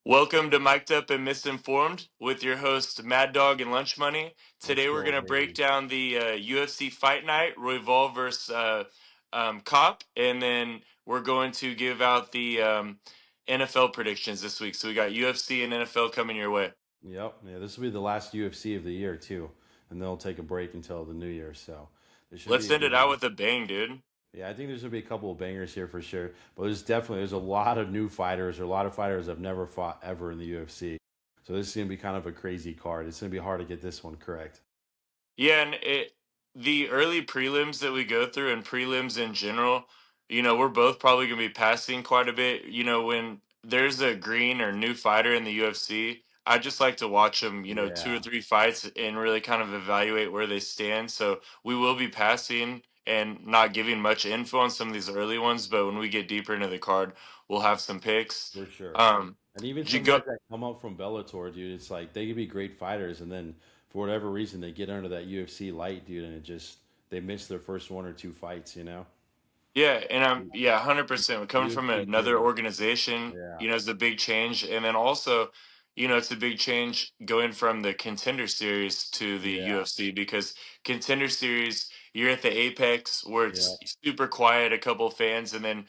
Welcome to Mic'd Up and Misinformed with your host MadDog and Lunchmoney. Let's Today we're go, going to break baby. down the UFC Fight Night, Royval versus Cop, and then we're going to give out the NFL predictions this week. So we got UFC and NFL coming your way. Yep. Yeah, this will be the last UFC of the year too, and they'll take a break until the new year. So it should be Let's a end good it out one. with a bang, dude. Yeah, I think there's gonna be a couple of bangers here for sure. But there's a lot of new fighters, or a lot of fighters that have never fought ever in the UFC. So this is gonna be kind of a crazy card. It's gonna be hard to get this one correct. Yeah, and the early prelims that we go through and prelims in general, we're both probably going to be passing quite a bit. When there's a green or new fighter in the UFC, I just like to watch them, two or Yeah, three fights and really kind of evaluate where they stand. So we will be passing and not giving much info on some of these early ones, but when we get deeper into the card, we'll have some picks. for sure. Um, And even did you some go? guys that come up from Bellator, dude, it's like they could be great fighters, and then for whatever reason they get under that UFC light, dude, and they miss their first one or two fights, you know? Yeah, and I'm 100%. Coming from UFC another crazy. organization, Yeah, is a big change, and then also, it's a big change going from the Contender Series to the yeah, UFC because Contender Series, you're at the apex where yeah, it's super quiet, a couple of fans, and then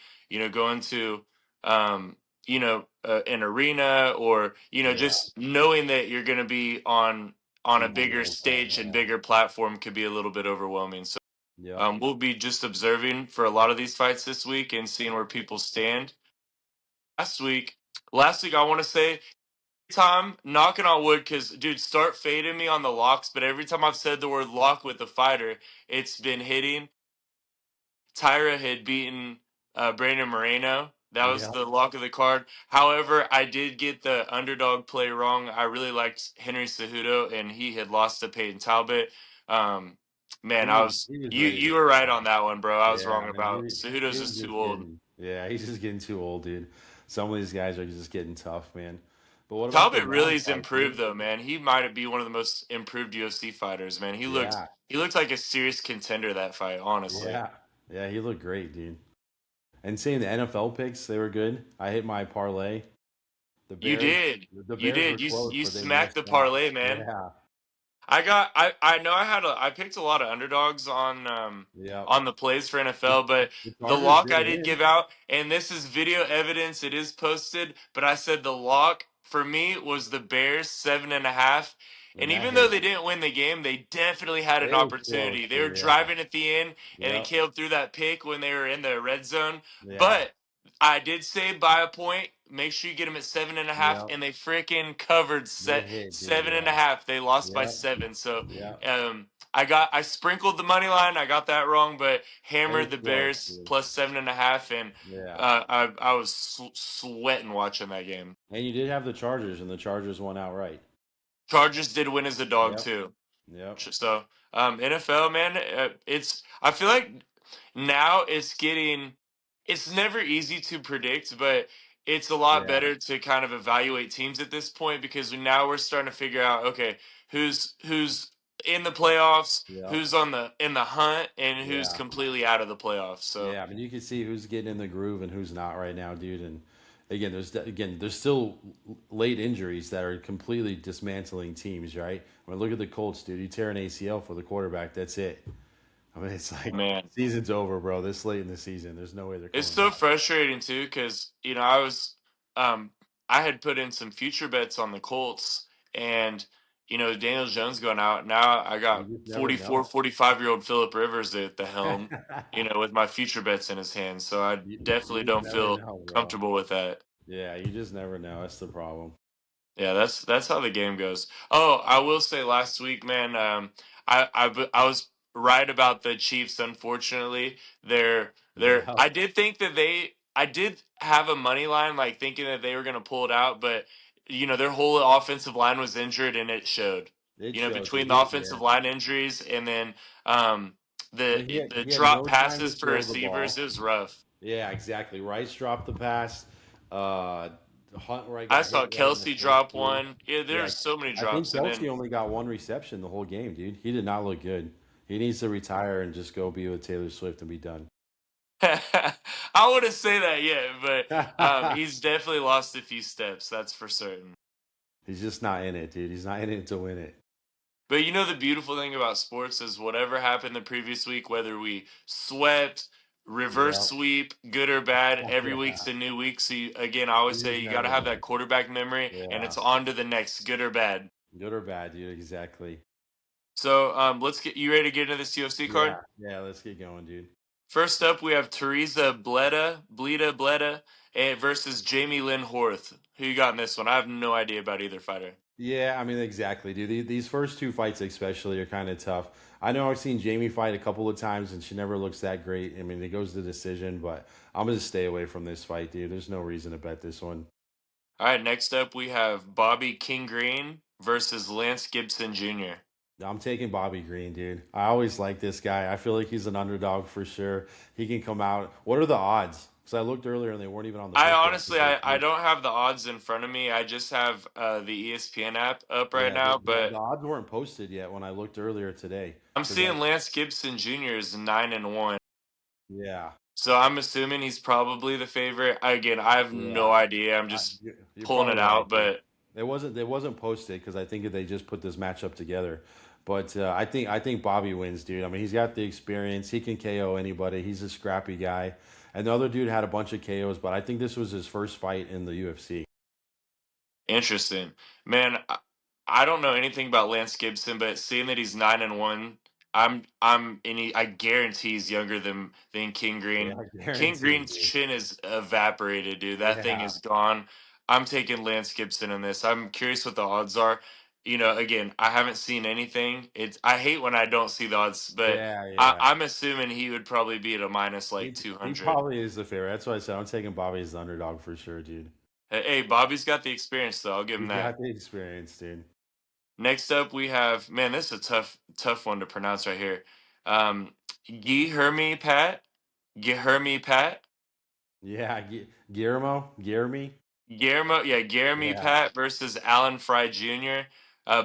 going to an arena or yeah. just knowing that you're going to be on a Come on the bigger whole time. stage and Yeah, bigger platform could be a little bit overwhelming. So. yep. We'll be just observing for a lot of these fights this week and seeing where people stand. Last week, I want to say, time knocking on wood, because dude, start fading me on the locks. But every time I've said the word lock with a fighter, it's been hitting. Tyra had beaten Brandon Moreno. That was Yep. the lock of the card. However, I did get the underdog play wrong. I really liked Henry Cejudo, and he had lost to Peyton Talbot. Um, man, He was you ready to you were right retire. on that one, bro. I was Yeah, wrong man. about Cejudo's He was just too just old. getting yeah, he's just getting too old, dude. Some of these guys are just getting tough, man. But what about the Talbot long really has fight, dude? improved though, man. He might be one of the most improved UFC fighters, man. Yeah, He looked like a serious contender that fight, honestly. yeah, yeah. He looked great, dude. And seeing the NFL picks, they were good. I hit my parlay. The You Bears, did. the You Bears did. were close, You but they smacked missed the out. parlay, man. Yeah, I know I picked a lot of underdogs yeah. on the plays for The, NFL, but the the Chargers lock did I did win. give out, and this is video evidence, it is posted, but I said the lock for me was the Bears 7.5. And And that even though hit. they didn't win the game, they definitely had an It was close, opportunity. They were dude. Yeah. driving at the end, and then Yep. Caleb threw that pick when they were in the red zone. Yeah. But I did say by a point, make sure you get them at 7.5, Yep. and they freaking covered They hit, dude. seven and a Yeah. half. They lost by Yep. 7. So Yep. I sprinkled the money line. I got that wrong, but It was hammered the close, Bears dude. plus 7.5, and Yeah. I was sweating watching that game. And you did have the Chargers, and the Chargers won outright. Chargers did win as a dog Yep. too. Yep. So NFL, man, it's I feel like now it's never easy to predict, but it's a lot Yeah. better to kind of evaluate teams at this point because now we're starting to figure out, okay, who's in the playoffs, Yep. who's on the in the hunt, and who's Yeah. completely out of the playoffs. So Yeah. I mean, you can see who's getting in the groove and who's not right now, dude. And there's still late injuries that are completely dismantling teams, right? I mean, look at the Colts, dude. You tear an ACL for the quarterback, that's it. I mean, it's like man, season's over, bro. This late in the season, there's no way they're it's coming so back. frustrating too because um I had put in some future bets on the Colts and Daniel Jones going out. Now I You got just never 44, know. 45-year-old Philip Rivers at the helm, with my future bets in his hands. So I definitely You just don't never feel know, bro. comfortable with that. Yeah, you just never know. That's the problem. Yeah, that's how the game goes. Oh, I will say last week, man, I was right about the Chiefs. Unfortunately, Yeah, I did think that I did have a money line, like thinking that they were going to pull it out, but their whole offensive line was injured, and it showed. it showed, Between dude. the offensive line injuries and then um, I mean, the he had drop no time to passes for throw the receivers, it ball. was rough. Yeah, exactly. Rice dropped the pass. Uh, Hunt right I got saw hit right in the Kelsey face, drop dude. one. Yeah, Yeah, there's so many I think drops, and Kelsey then. only got one reception the whole game, dude. He did not look good. He needs to retire and just go be with Taylor Swift and be done. I wouldn't say that yet, but he's definitely lost a few steps. That's for certain. He's just not in it, dude. He's not in it to win it. But you know the beautiful thing about sports is whatever happened the previous week, whether we swept, reverse Yeah, sweep, good or bad, every week's yeah. a new week. So again, I always It say is you got to never have that done. quarterback memory, and Yeah, it's on to the next, good or bad. good or bad, dude. Exactly. So let's get you ready to get into this UFC card. Yeah, yeah. Let's get going, dude. First up, we have Teresa Bleda versus Jamie Lynn Horth. Who you got in this one? I have no idea about either fighter. Yeah, I mean, exactly, dude. These first two fights, especially, are kind of tough. I know I've seen Jamie fight a couple of times, and she never looks that great. I mean, it goes to decision, but I'm gonna stay away from this fight, dude. There's no reason to bet this one. All right, next up we have Bobby King Green versus Lance Gibson Jr. I'm taking Bobby Green, dude. I always like this guy. I feel like he's an underdog for sure. He can come out. What are the odds? Because I looked earlier and they weren't even on the I book yet. honestly, I don't have the odds in front of me. I just have the ESPN app up right Yeah, now, the but odds weren't posted yet when I looked earlier today. I'm Because I, seeing Lance Gibson Jr. is 9-1. yeah, So I'm assuming he's probably the favorite. Again, I have yeah. no idea. I'm just You're pulling probably it right, out, dude. but It wasn't posted because I think they just put this matchup together. But I think Bobby wins, dude. I mean, he's got the experience. He can KO anybody. He's a scrappy guy. And the other dude had a bunch of KOs, but I think this was his first fight in the UFC. interesting. Man, I don't know anything about Lance Gibson, but seeing that he's 9-1, I guarantee he's younger than King Yeah, Green. King guaranteed, Green's dude. chin is evaporated, dude. That thing Yeah, is gone. I'm taking Lance Gibson in this. I'm curious what the odds are. You know, again, I haven't seen anything. I hate when I don't see the odds, but yeah, yeah. I'm assuming he would probably be at a minus like He 200. probably is the favorite. That's why I said I'm taking Bobby as the underdog for sure, dude. Hey, Bobby's got the experience, though. I'll give him He's that. got the experience, dude. Next up, we have man. This is a tough one to pronounce right here. Guilherme Pat, Guilherme Pat, Yeah, Guillermo, Guilherme yeah, Pat versus Alan Fry Jr.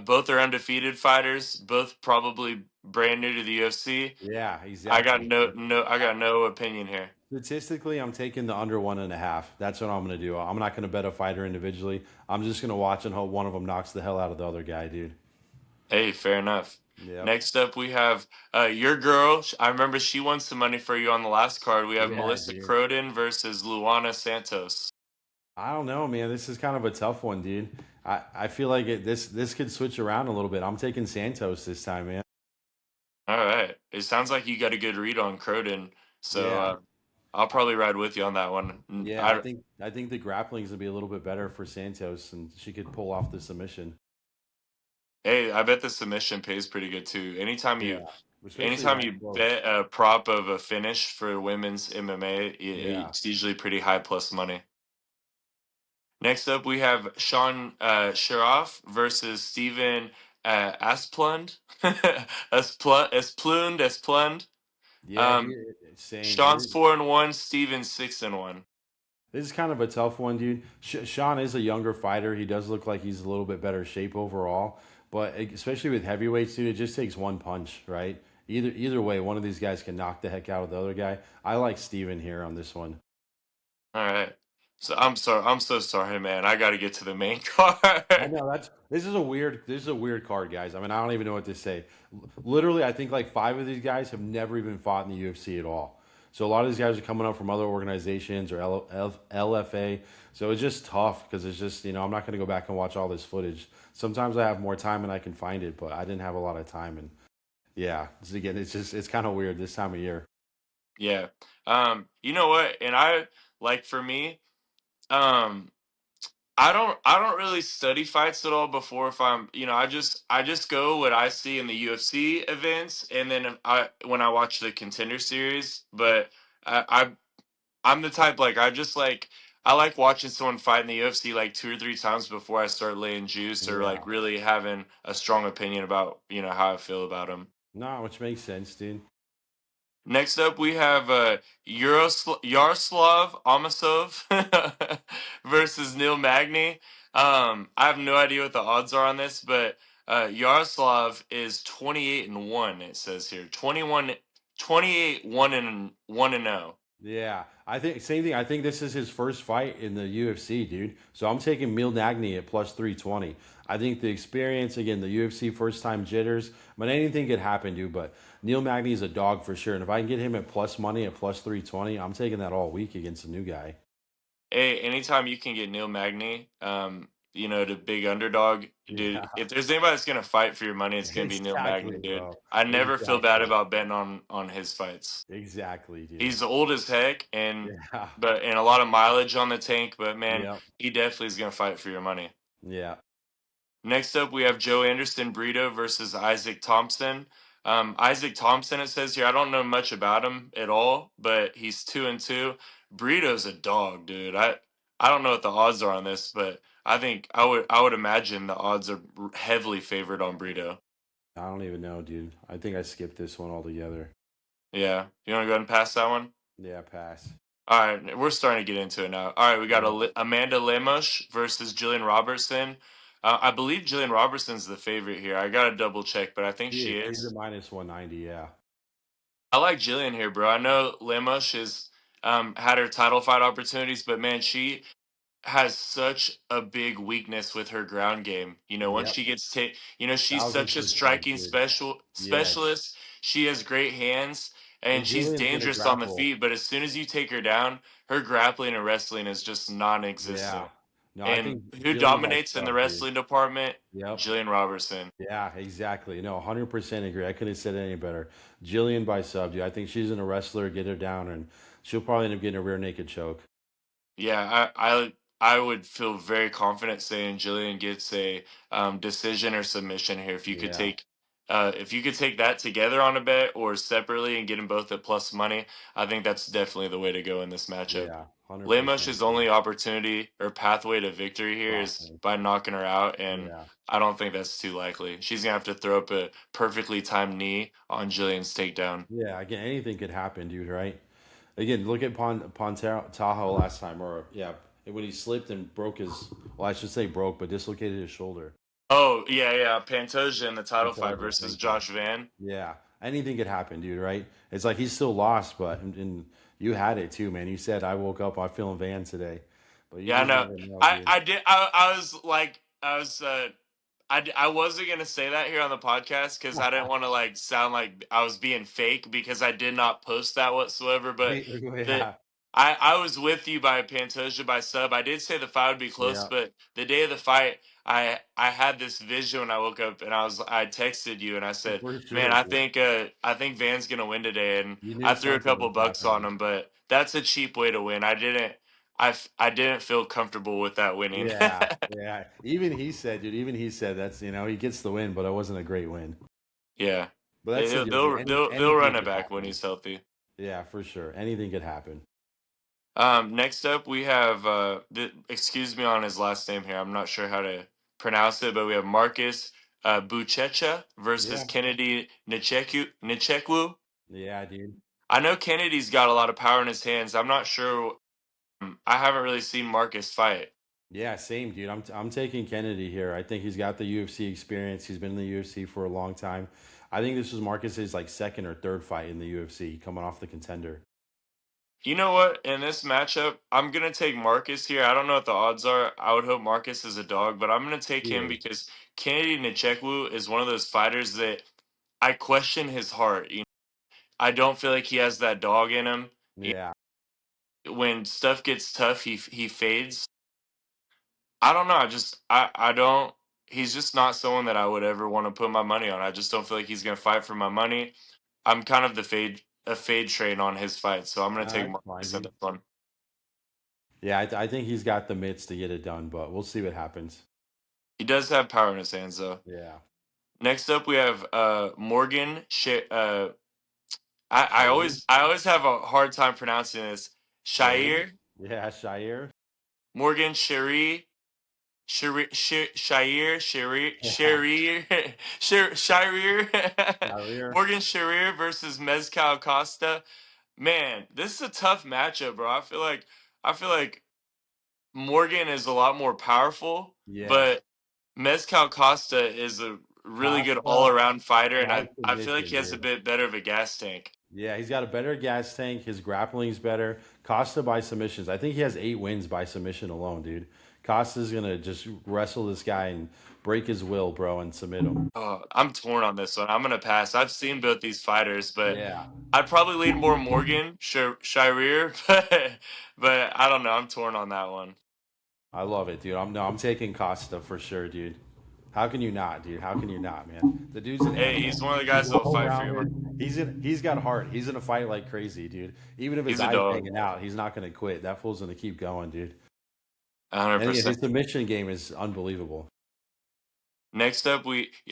Both are undefeated fighters. Both probably brand new to the UFC. yeah, I got exactly. I got no opinion here. Statistically, I'm taking the under 1.5. That's what I'm going to do. I'm not going to bet a fighter individually. I'm just going to watch and hope one of them knocks the hell out of the other guy, dude. Hey, fair enough. Yep. Next up, we have your girl. I remember she won some money for you on the last card. We have Yeah, Melissa dude. Croden versus Luana Santos. I don't know, man. This is kind of a tough one, dude. I feel like this could switch around a little bit. I'm taking Santos this time, man. All right. It sounds like you got a good read on Croden, so Yeah. I'll probably ride with you on that one. Yeah, I think the grappling is gonna be a little bit better for Santos, and she could pull off the submission. Hey, I bet the submission pays pretty good too. Yeah, especially Anytime that you close. bet a prop of a finish for women's MMA, Yeah, it's usually pretty high plus money. Next up, we have Sean Sharaf versus Steven Asplund. Asplund. yeah, Um, dude. Same, Sean's dude. 4-1, Steven's 6-1. This is kind of a tough one, dude. Sean is a younger fighter. He does look like he's a little bit better shape overall, but especially with heavyweights, dude, it just takes one punch, right? Either way, one of these guys can knock the heck out of the other guy. I like Steven here on this one. All right. So I'm sorry. I'm so sorry, man. I got to get to the main card. I know this is a weird card, guys. I mean, I don't even know what to say. Literally, I think like five of these guys have never even fought in the UFC at all. So a lot of these guys are coming up from other organizations or LFA. So it's just tough because it's just I'm not going to go back and watch all this footage. Sometimes I have more time and I can find it, but I didn't have a lot of time. And yeah, again, it's kind of weird this time of year. Yeah. You know what? And I like for me, um, I don't really study fights at all before if I'm I just go what I see in the UFC events and then I when I watch the contender series. But I I'm the type like I like watching someone fight in the UFC like 2 or 3 times before I start laying juice or like Yeah, really having a strong opinion about how I feel about them. no, which makes sense, dude. Next up, we have Yaroslav Amosov versus Neil Magny. I have no idea what the odds are on this, but Yaroslav is 28-1. It says here 28 1 and 0. Yeah, I think same thing. I think this is his first fight in the UFC, dude. So I'm taking Nagny at plus 320. I think the experience, again, the UFC first time jitters, but anything could happen, dude. But Neil Magny is a dog for sure. And if I can get him at plus money at plus 320, I'm taking that all week against a new guy. Hey, anytime you can get Neil Magny, the big underdog, dude. Yeah, If there's anybody that's gonna fight for your money, it's gonna be Neil Magny, exactly, dude. bro. I never feel bad Exactly. about betting on his fights. Exactly, dude. He's old as heck, Yeah. and a lot of mileage on the tank, but man, Yep. he definitely is gonna fight for your money. Yeah. Next up, we have Joe Anderson Brito versus Isaac Thompson. Isaac Thompson, it says here, I don't know much about him at all, but he's 2-2. Brito's a dog, dude. I don't know what the odds are on this, but I would imagine the odds are heavily favored on Brito. I don't even know, dude. I think I skipped this one altogether. Yeah, you want to go ahead and pass that one? Yeah, pass. All right, we're starting to get into it now. All right, we got Yeah. Amanda Lemos versus Jillian Robertson. I believe Jillian Robertson's the favorite here. I gotta double check, but I think She she is. She's a is. minus 190. Yeah. I like Jillian here, bro. I know Lemos has had her title fight opportunities, but man, she has such a big weakness with her ground game. Once Yep. she gets she's Thousand such a percent, striking dude. Yeah. specialist. She has great hands And and she's Jillian's gonna dangerous on the grapple. feet, but as soon as you take her down, her grappling and wrestling is just Yeah. non-existent. No, I And think who Jillian by dominates in the sub, dude. wrestling department? Yep. Jillian Robertson. Yeah, exactly. No, 100% agree. I couldn't have said it any better. Jillian by sub, dude. I think she's in a wrestler, get her down, and she'll probably end up getting a rear naked choke. Yeah, I would feel very confident saying Jillian gets a decision or submission here. Yeah. If you could take that together on a bet or separately and get them both at plus money, I think that's definitely the way to go in this matchup. Yeah. 100% Lemos's agree. only opportunity or pathway to victory here is Boxing. by knocking her out, and Yeah. I don't think that's too likely. She's gonna have to throw up a perfectly timed knee on Jillian's takedown. Yeah. Again, anything could happen, dude, right? Again, look at Tahoe last time, or yeah, when he slipped and broke his. Well, I should say broke, but dislocated his shoulder. Oh yeah, yeah, Pantoja in the I title fight told you. versus Thank you. Josh Van. Yeah, anything could happen, dude. Right? It's like he's still lost, but and you had it too, man. You said I woke up, I'm feeling Van today, but you Yeah, just no, never know, I dude. I did. I was like, I wasn't gonna say that here on the podcast because I didn't want to like sound like I was being fake because I did not post that whatsoever. But the Yeah, I was with you by Pantoja by sub. I did say the fight would be close, yeah, but the day of the fight, I had this vision when I woke up and I texted you and I said, for man, sure, dude. I think Van's gonna win today, and You I knew threw a something couple was bucks on happening. him, but that's a cheap way to win. I didn't feel comfortable with that winning. Yeah, yeah. Even he said, dude. Even he said that's he gets the win, but it wasn't a great win. Yeah. But that's the deal, dude. They'll Anything run it could back when happen. he's healthy. Yeah, for sure. Anything could happen. Next up we have excuse me on his last name here. I'm not sure how to pronounce it, but we have Marcus Buchecha versus Yeah, Kennedy Nchekwu. yeah, dude. I know Kennedy's got a lot of power in his hands. I'm not sure. I haven't really seen Marcus fight. Yeah, same, dude. I'm taking Kennedy here. I think he's got the UFC experience. He's been in the UFC for a long time. I think this was Marcus's like second or third fight in the UFC, coming off the contender. You know what? In this matchup, I'm gonna take Marcus here. I don't know what the odds are. I would hope Marcus is a dog, but I'm gonna take He him is. because Kennedy Nchekwu is one of those fighters that I question his heart. I don't feel like he has that dog in him. Yeah. When stuff gets tough, he fades. I don't know. I don't. He's just not someone that I would ever want to put my money on. I just don't feel like he's gonna fight for my money. I'm kind of a fade train on his fight, so I'm gonna take That's fine, Marcus in this dude. one. Yeah, I think he's got the mitts to get it done, but we'll see what happens. He does have power in his hands, though. Yeah. Next up, we have Morgan. Shair? I always have a hard time pronouncing this. Shair? Shair Yeah, Shair. Morgan Yeah. Sharir Shair. Morgan Sharir versus Mezcal Costa. Man, this is a tough matchup, bro. I feel like Morgan is a lot more powerful, Yes. but Mezcal Costa is a really good all Costa around fighter, and by I feel like submission, he has a dude. bit better of a gas tank. Yeah, he's got a better gas tank. His grappling's better. Costa by submissions. I think he has 8 wins by submission alone, dude. Costa's gonna just wrestle this guy and break his will, bro, and submit him. I'm torn on this one. I'm gonna pass. I've seen both these fighters, but Yeah, I'd probably lean more Morgan Shirer, but I don't know. I'm torn on that one. I love it, dude. I'm taking Costa for sure, dude. How can you not, dude? How can you not, man? The dude's an Hey, animal. he's one of the He's guys that'll well fight for you. rounded. He's got heart. He's gonna fight like crazy, dude. Even if his He's a eyes dog, hanging out, he's not gonna quit. That fool's gonna keep going, dude. And yeah, 100%. his submission game is unbelievable. Next up,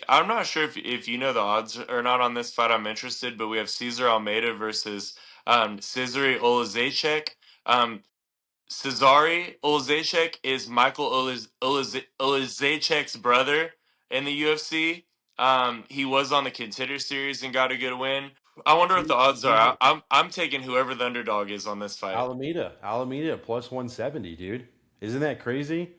I'm not sure if you know the odds or not on this fight. I'm interested, but we have Cesar Almeida versus Cesare Olazejczyk. Um, Cesare Olazejczyk is Michael Olazejczyk's brother in the UFC. He was on the Contender Series and got a good win. I wonder what See, the odds he's are. I'm taking whoever the underdog is on this fight. Alameda plus 170, dude. Isn't that crazy?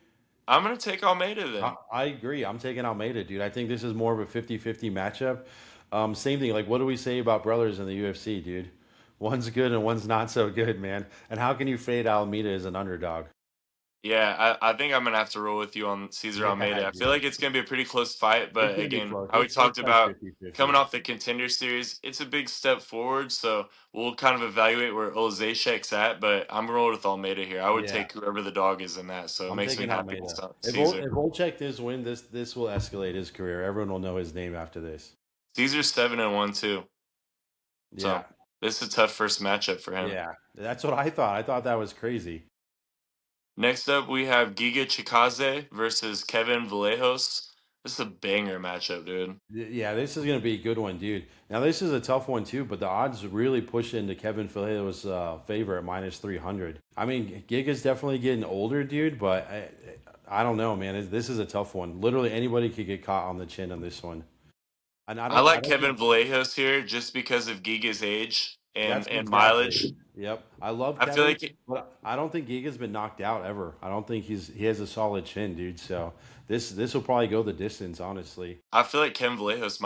I'm gonna take Almeida then. I agree. I'm taking Almeida, dude. I think this is more of a 50-50 matchup. Same thing. Like, what do we say about brothers in the UFC, dude? One's good and one's not so good, man. And how can you fade Alameda as an underdog? Yeah, I think I'm gonna have to roll with you on Cesar Yeah, Almeida. I feel dude. like it's gonna be a pretty close fight, It's but gonna be again, close. how we talked It's like about 50-50. coming off the Contender Series, it's a big step forward. So we'll kind of evaluate where Olazejczyk's at, but I'm rolling with Almeida here. I would Yeah, take whoever the dog is in that. So it I'm makes me taking happy Almeida. it's not Caesar. If Volchek does win, this will escalate his career. Everyone will know his name after this. Caesar's 7-1 too. Yeah, So this is a tough first matchup for him. yeah. That's what I thought. I thought that was crazy. Next up, we have Giga Chikadze versus Kevin Vallejos. This is a banger matchup, dude. Yeah, this is going to be a good one, dude. Now, this is a tough one, too, but the odds really push into Kevin Fillero's favor at minus 300. I mean, Giga's definitely getting older, dude, but I don't know, man. This is a tough one. Literally, anybody could get caught on the chin on this one. And I I like don't think Kevin Vallejos here just because of Giga's age that's and exactly. mileage. Yep. I love I feel Kevin, like but I don't think Giga's been knocked out ever. I don't think he has a solid chin, dude. So this will probably go the distance, honestly. Kevin Vallejos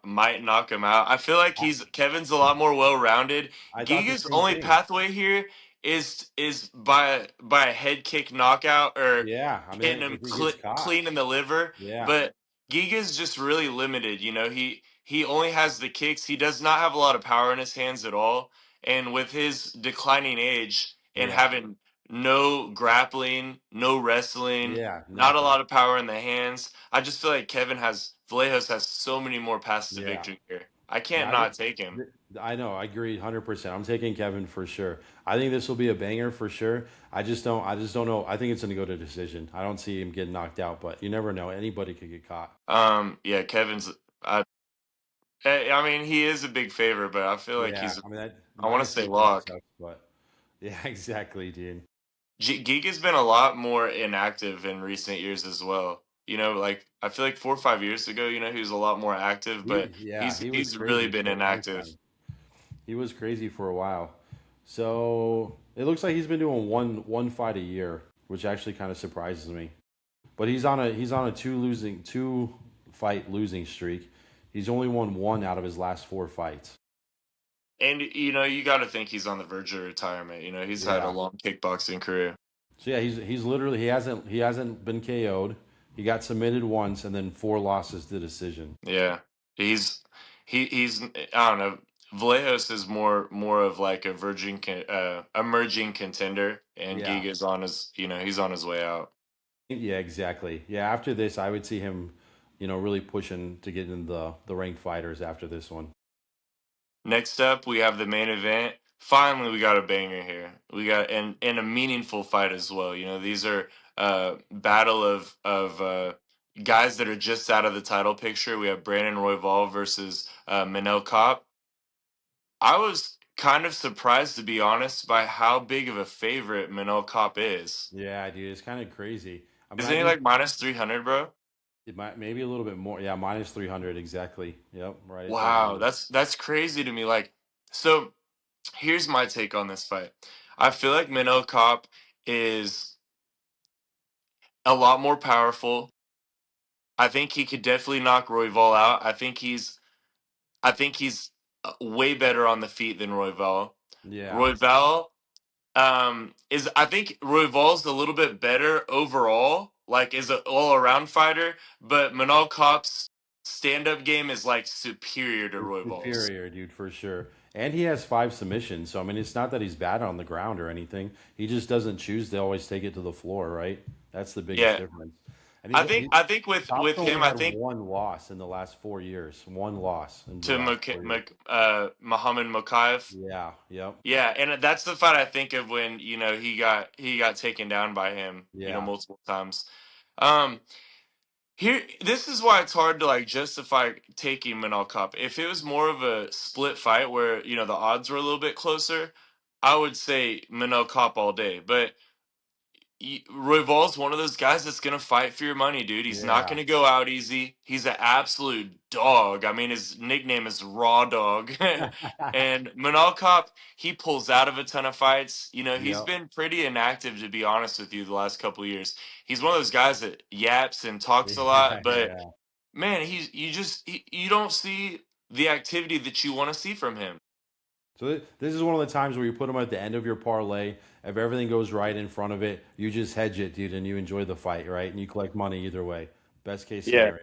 might knock him out. I feel like Kevin's a lot more well rounded. I thought the Giga's same only thing. pathway here is by a head kick knockout or Yeah, I hitting mean, him if he gets caught, clean in the liver. yeah. But Giga's just really limited. You know, he only has the kicks. He does not have a lot of power in his hands at all. And with his declining age and Yeah. having no grappling, no wrestling, Yeah, not a nothing. lot of power in the hands. I just feel like Vallejos has so many more paths to Yeah. victory here. I Yeah, can't not take him. I know, I agree 100%. I'm taking Kevin for sure. I think this will be a banger for sure. I just don't know. I think it's going to go to decision. I don't see him getting knocked out, but you never know. Anybody could get caught. Yeah, I, I mean, he is a big favorite, but I feel like Yeah, I mean that I want to minus say 300 lock. sucks, but yeah, exactly, dude. Giga's been a lot more inactive in recent years as well. You know, like I feel like 4 or 5 years ago, he was a lot more active, but He was he's really crazy been for a long inactive. time. He was crazy for a while. So, it looks like he's been doing one fight a year, which actually kind of surprises me. But he's on a two fight losing streak. He's only won one out of his last four fights. And you got to think he's on the verge of retirement. You know, he's had a Yeah. long kickboxing career. So yeah, he's literally he hasn't been KO'd. He got submitted once and then four losses to decision. Yeah, he's I don't know. Vallejos is more of like a emerging contender, and Yeah. Giga's on he's on his way out. Yeah, exactly. Yeah, after this I would see him, really pushing to get in the ranked fighters after this one. Next up, we have the main event. Finally, we got a banger here. We got and a meaningful fight as well. You know, these are battle of guys that are just out of the title picture. We have Brandon Royval versus Manel Kopp. I was kind of surprised, to be honest, by how big of a favorite Manel Kopp is. Yeah, dude, it's kind of crazy. I mean, Isn't he like minus 300, bro? it might maybe a little bit more. Yeah, minus 300 exactly. Yep, right at there, Wow, dude. that's crazy to me. Like, so here's my take on this fight. I feel like Minnow Cop is a lot more powerful. I think he could definitely knock Royval out. I think he's way better on the feet than Royval. Yeah, Royval is I think Royval's a little bit better overall, like is an all around fighter, but Manal Kop's stand up game is like superior to it's Royval's. superior, dude, for sure. And he has 5 submissions, so I mean, it's not that he's bad on the ground or anything. He just doesn't choose to always take it to the floor, right? That's the biggest Yeah, difference. And I he's think he, I think with Top's only him, I had think one loss in the last 4 years. One loss in the to last 4 years. Muhammad Mokaev. Yeah, yep, Yeah, and that's the fight I think of when he got taken down by him, yeah, multiple times. Um, Here, this is why it's hard to like justify taking Manal Cup. If it was more of a split fight where the odds were a little bit closer, I would say Manal Cup all day. But Royval's one of those guys that's gonna fight for your money, dude. He's not yeah, gonna go out easy. He's an absolute dog. I mean, his nickname is Raw Dog. And Manal Cop, he pulls out of a ton of fights. He's yep, been pretty inactive, to be honest with you, the last couple of years. He's one of those guys that yaps and talks a lot, yeah, but yeah. man, you don't see the activity that you want to see from him. So this is one of the times where you put him at the end of your parlay. If everything goes right in front of it, you just hedge it, dude, and you enjoy the fight, right? And you collect money either way. Best case Yeah. scenario.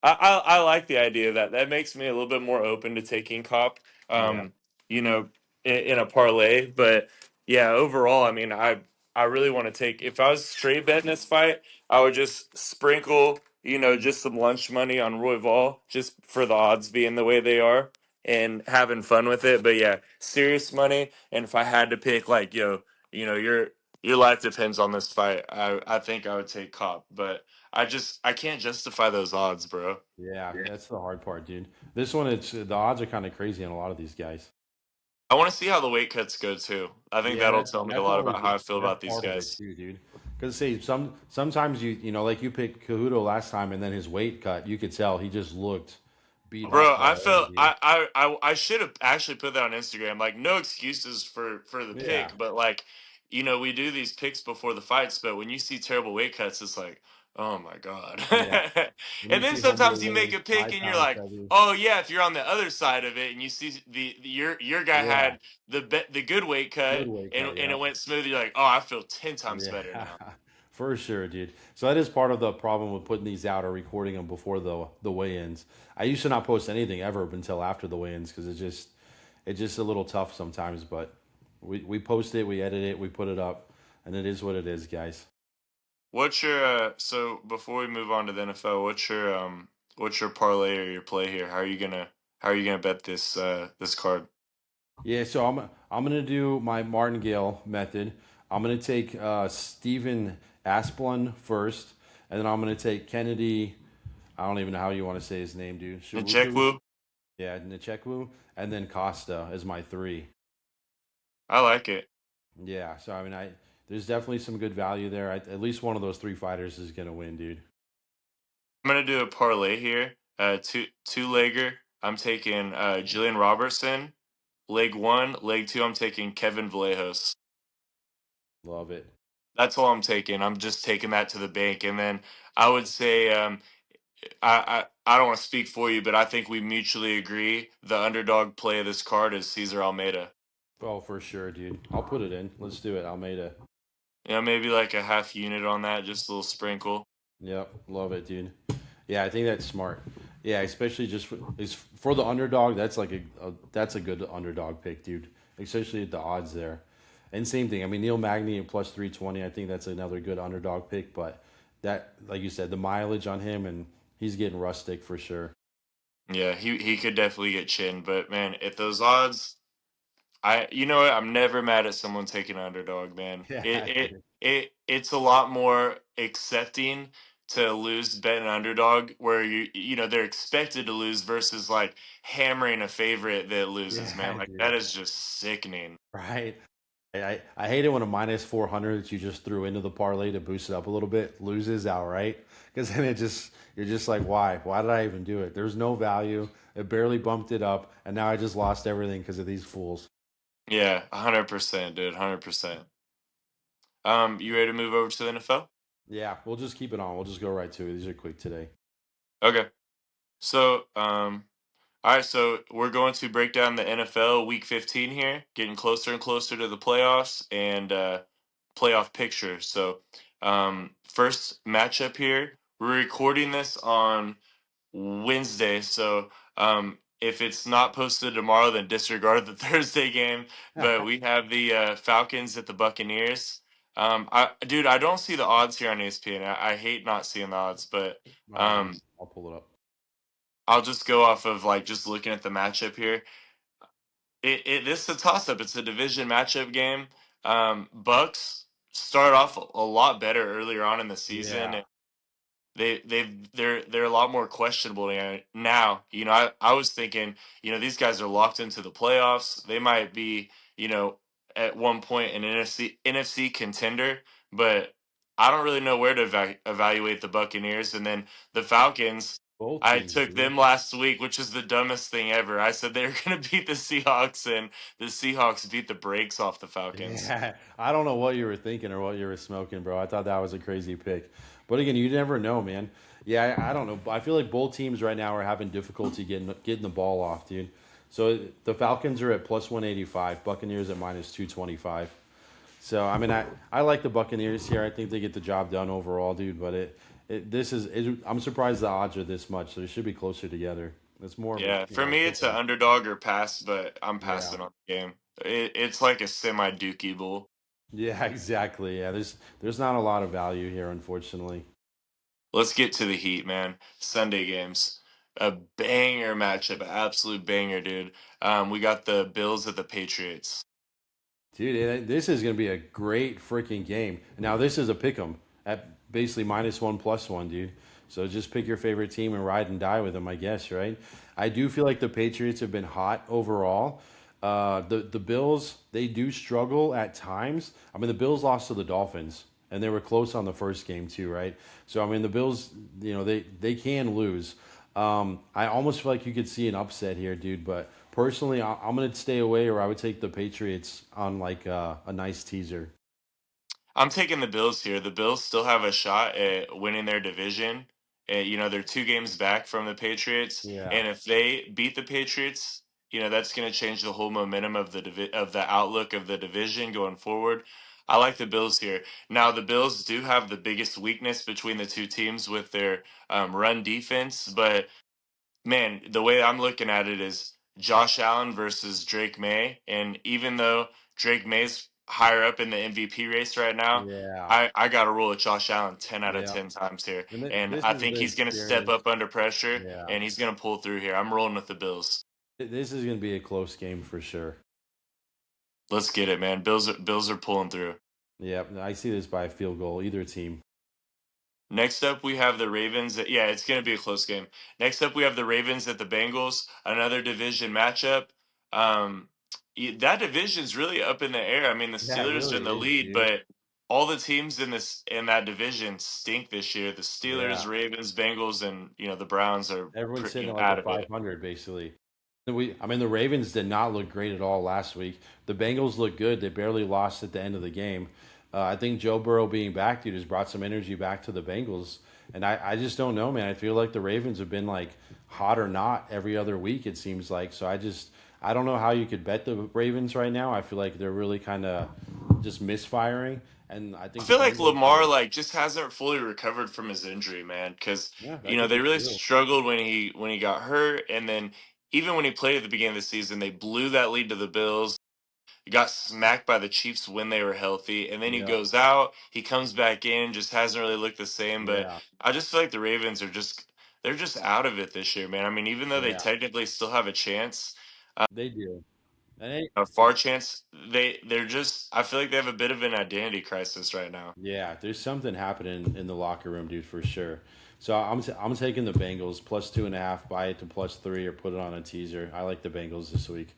I like the idea of that. That makes me a little bit more open to taking Cop, Yeah, you know, in a parlay. But yeah, overall, I mean, I really want to take. If I was straight betting this fight, I would just sprinkle, just some lunch money on Royval, just for the odds being the way they are and having fun with it. But yeah, serious money. And if I had to pick, like, your life depends on this fight. I think I would take Cop, but. I can't justify those odds, bro. yeah, that's the hard part, dude. This one, it's the odds are kind of crazy on a lot of these guys. I want to see how the weight cuts go too. I think Yeah, that'll tell me a that's lot one of about how I feel that's about these part of it guys. too, dude. Because say sometimes like you picked Cahuto last time, and then his weight cut, you could tell he just looked beat up Bro, I already, felt dude. I should have actually put that on Instagram. Like, no excuses for the Yeah, pick, but like, we do these picks before the fights, but when you see terrible weight cuts, it's like, oh my god. yeah. When you And then see sometimes you make heavyweight, a pick five and you're pounds like, heavy, oh yeah, if you're on the other side of it and you see your guy yeah, had the good weight good cut weight cut, and yeah. it went smooth, you're like, oh, I feel 10 times better Yeah, now. for sure, dude. So that is part of the problem with putting these out or recording them before the weigh-ins. I used to not post anything ever until after the weigh-ins because it's just a little tough sometimes. But we post it, we edit it, we put it up, and it is what it is, guys. What's your so before we move on to the NFL, what's your parlay or your play here? How are you gonna bet this card? Yeah, so I'm gonna do my martingale method. I'm gonna take Stephen Asplund first, and then I'm gonna take Kennedy. I don't even know how you want to say his name, dude. And check Shavuku. Woo? Yeah, Nchekwu, and then Costa as my three. I like it. Yeah, so I mean, I there's definitely some good value there. At least one of those three fighters is gonna win, dude. I'm gonna do a parlay here. Two legger. I'm taking Jillian Robertson. Leg one, leg two. I'm taking Kevin Vallejos. Love it. That's all I'm taking. I'm just taking that to the bank, and then I would say I don't want to speak for you, but I think we mutually agree the underdog play of this card is Cesar Almeida. Oh, for sure, dude. I'll put it in. Let's do it. Almeida. Maybe like a half unit on that, just a little sprinkle. Yep, love it, dude. Yeah, I think that's smart. Yeah, especially just for the underdog. That's like that's a good underdog pick, dude. Especially at the odds there. And same thing. I mean, Neil Magny at plus 320. I think that's another good underdog pick. But that, like you said, the mileage on him and he's getting rustic for sure. Yeah, he could definitely get chin, but man, at those odds, you know what? I'm never mad at someone taking underdog, man. Yeah, It's a lot more accepting to lose betting underdog where they're expected to lose versus like hammering a favorite that loses, man. yeah, Like that dude. is just sickening. Right. I hate it when a minus 400 that you just threw into the parlay to boost it up a little bit loses outright because then you're just like why did I even do it? There's no value. It barely bumped it up, and now I just lost everything because of these fools. Yeah, 100%, dude, 100%. You ready to move over to the NFL? Yeah, we'll just keep it on. We'll just go right to it. These are quick today. Okay. So, All right, so we're going to break down the NFL Week 15 here, getting closer and closer to the playoffs and playoff picture. So, first matchup here. We're recording this on Wednesday, so if it's not posted tomorrow, then disregard the Thursday game. But we have the Falcons at the Buccaneers. Dude, I don't see the odds here on ESPN. I hate not seeing the odds, but All right, um, I'll pull it up. I'll just go off of like just looking at the matchup here. This is a toss up. It's a division matchup game. Bucks start off a lot better earlier on in the season. Yeah, And they're a lot more questionable now. I was thinking, these guys are locked into the playoffs. They might be, at one point an NFC contender, but I don't really know where to evaluate the Buccaneers. And then the Falcons, both I teams, took dude. them last week, which is the dumbest thing ever. I said they were going to beat the Seahawks, and the Seahawks beat the brakes off the Falcons. Yeah, I don't know what you were thinking or what you were smoking, bro. I thought that was a crazy pick. But again, you never know, man. Yeah, I don't know. I feel like both teams right now are having difficulty getting the ball off, dude. So the Falcons are at plus 185, Buccaneers at minus 225. So I mean, I like the Buccaneers here. I think they get the job done overall, dude. But I'm surprised the odds are this much. So they should be closer together. It's more of a Yeah, for me, pick it's an 'em. underdog or pass, but I'm Yeah, passing on the game. It's like a semi Dookie Bowl. yeah, exactly. Yeah, there's not a lot of value here, unfortunately. Let's get to the heat, man. Sunday games, a banger matchup, an absolute banger, dude. We got the Bills at the Patriots. Dude, this is going to be a great freaking game. Now, this is a pick 'em at basically minus one plus one, dude. So just pick your favorite team and ride and die with them, I guess, right? I do feel like the Patriots have been hot overall. The Bills, they do struggle at times. I mean, the Bills lost to the Dolphins, and they were close on the first game too, right? So I mean, the Bills, they can lose. I almost feel like you could see an upset here, dude. But personally, I'm gonna stay away, or I would take the Patriots on like a nice teaser. I'm taking the Bills here. The Bills still have a shot at winning their division. They're 2 games back from the Patriots, Yeah. and if they beat the Patriots, that's going to change the whole momentum of of the outlook of the division going forward. I like the Bills here. Now, the Bills do have the biggest weakness between the two teams with their run defense, but man, the way I'm looking at it is Josh Allen versus Drake May. And even though Drake May's higher up in the MVP race right now, Yeah. I got to roll with Josh Allen 10 out of Yeah. 10 times here. And And this I is think the he's going to step experience. up under pressure Yeah. and he's going to pull through here. I'm rolling with the Bills. This is gonna be a close game for sure. Let's get it, man. Bills are pulling through. Yeah, I see this by a field goal, either team. Next up, we have the Ravens. Yeah, it's going to be a close game. Next up, we have the Ravens at the Bengals, another division matchup. Um, that division's really up in the air. I mean, the Yeah, it Steelers are really in the is, lead, dude. but all the teams in that division stink this year. The Yeah. Steelers, Ravens, Bengals, and the Browns are Everyone's sitting at like a out of it. 500 basically. I mean, the Ravens did not look great at all last week. The Bengals looked good. They barely lost at the end of the game. I think Joe Burrow being back, dude, has brought some energy back to the Bengals. And I just don't know, man. I feel like the Ravens have been like hot or not every other week, it seems like. So I don't know how you could bet the Ravens right now. I feel like they're really kind of just misfiring. And I I think the feel like Bengals Lamar are, like just hasn't fully recovered from his injury, man. Because yeah, that could they be really true. struggled when he got hurt, and then even when he played at the beginning of the season, they blew that lead to the Bills. Got smacked by the Chiefs when they were healthy, and then he Yeah, goes out. He comes back in, just hasn't really looked the same. But yeah, I just feel like the Ravens are they're just out of it this year, man. I mean, even though they yeah, technically still have a chance, they do. And they, a far chance, they're just. I feel like they have a bit of an identity crisis right now. Yeah, there's something happening in the locker room, dude, for sure. So I'm taking the Bengals plus 2.5, buy it to plus three, or put it on a teaser. I like the Bengals this week,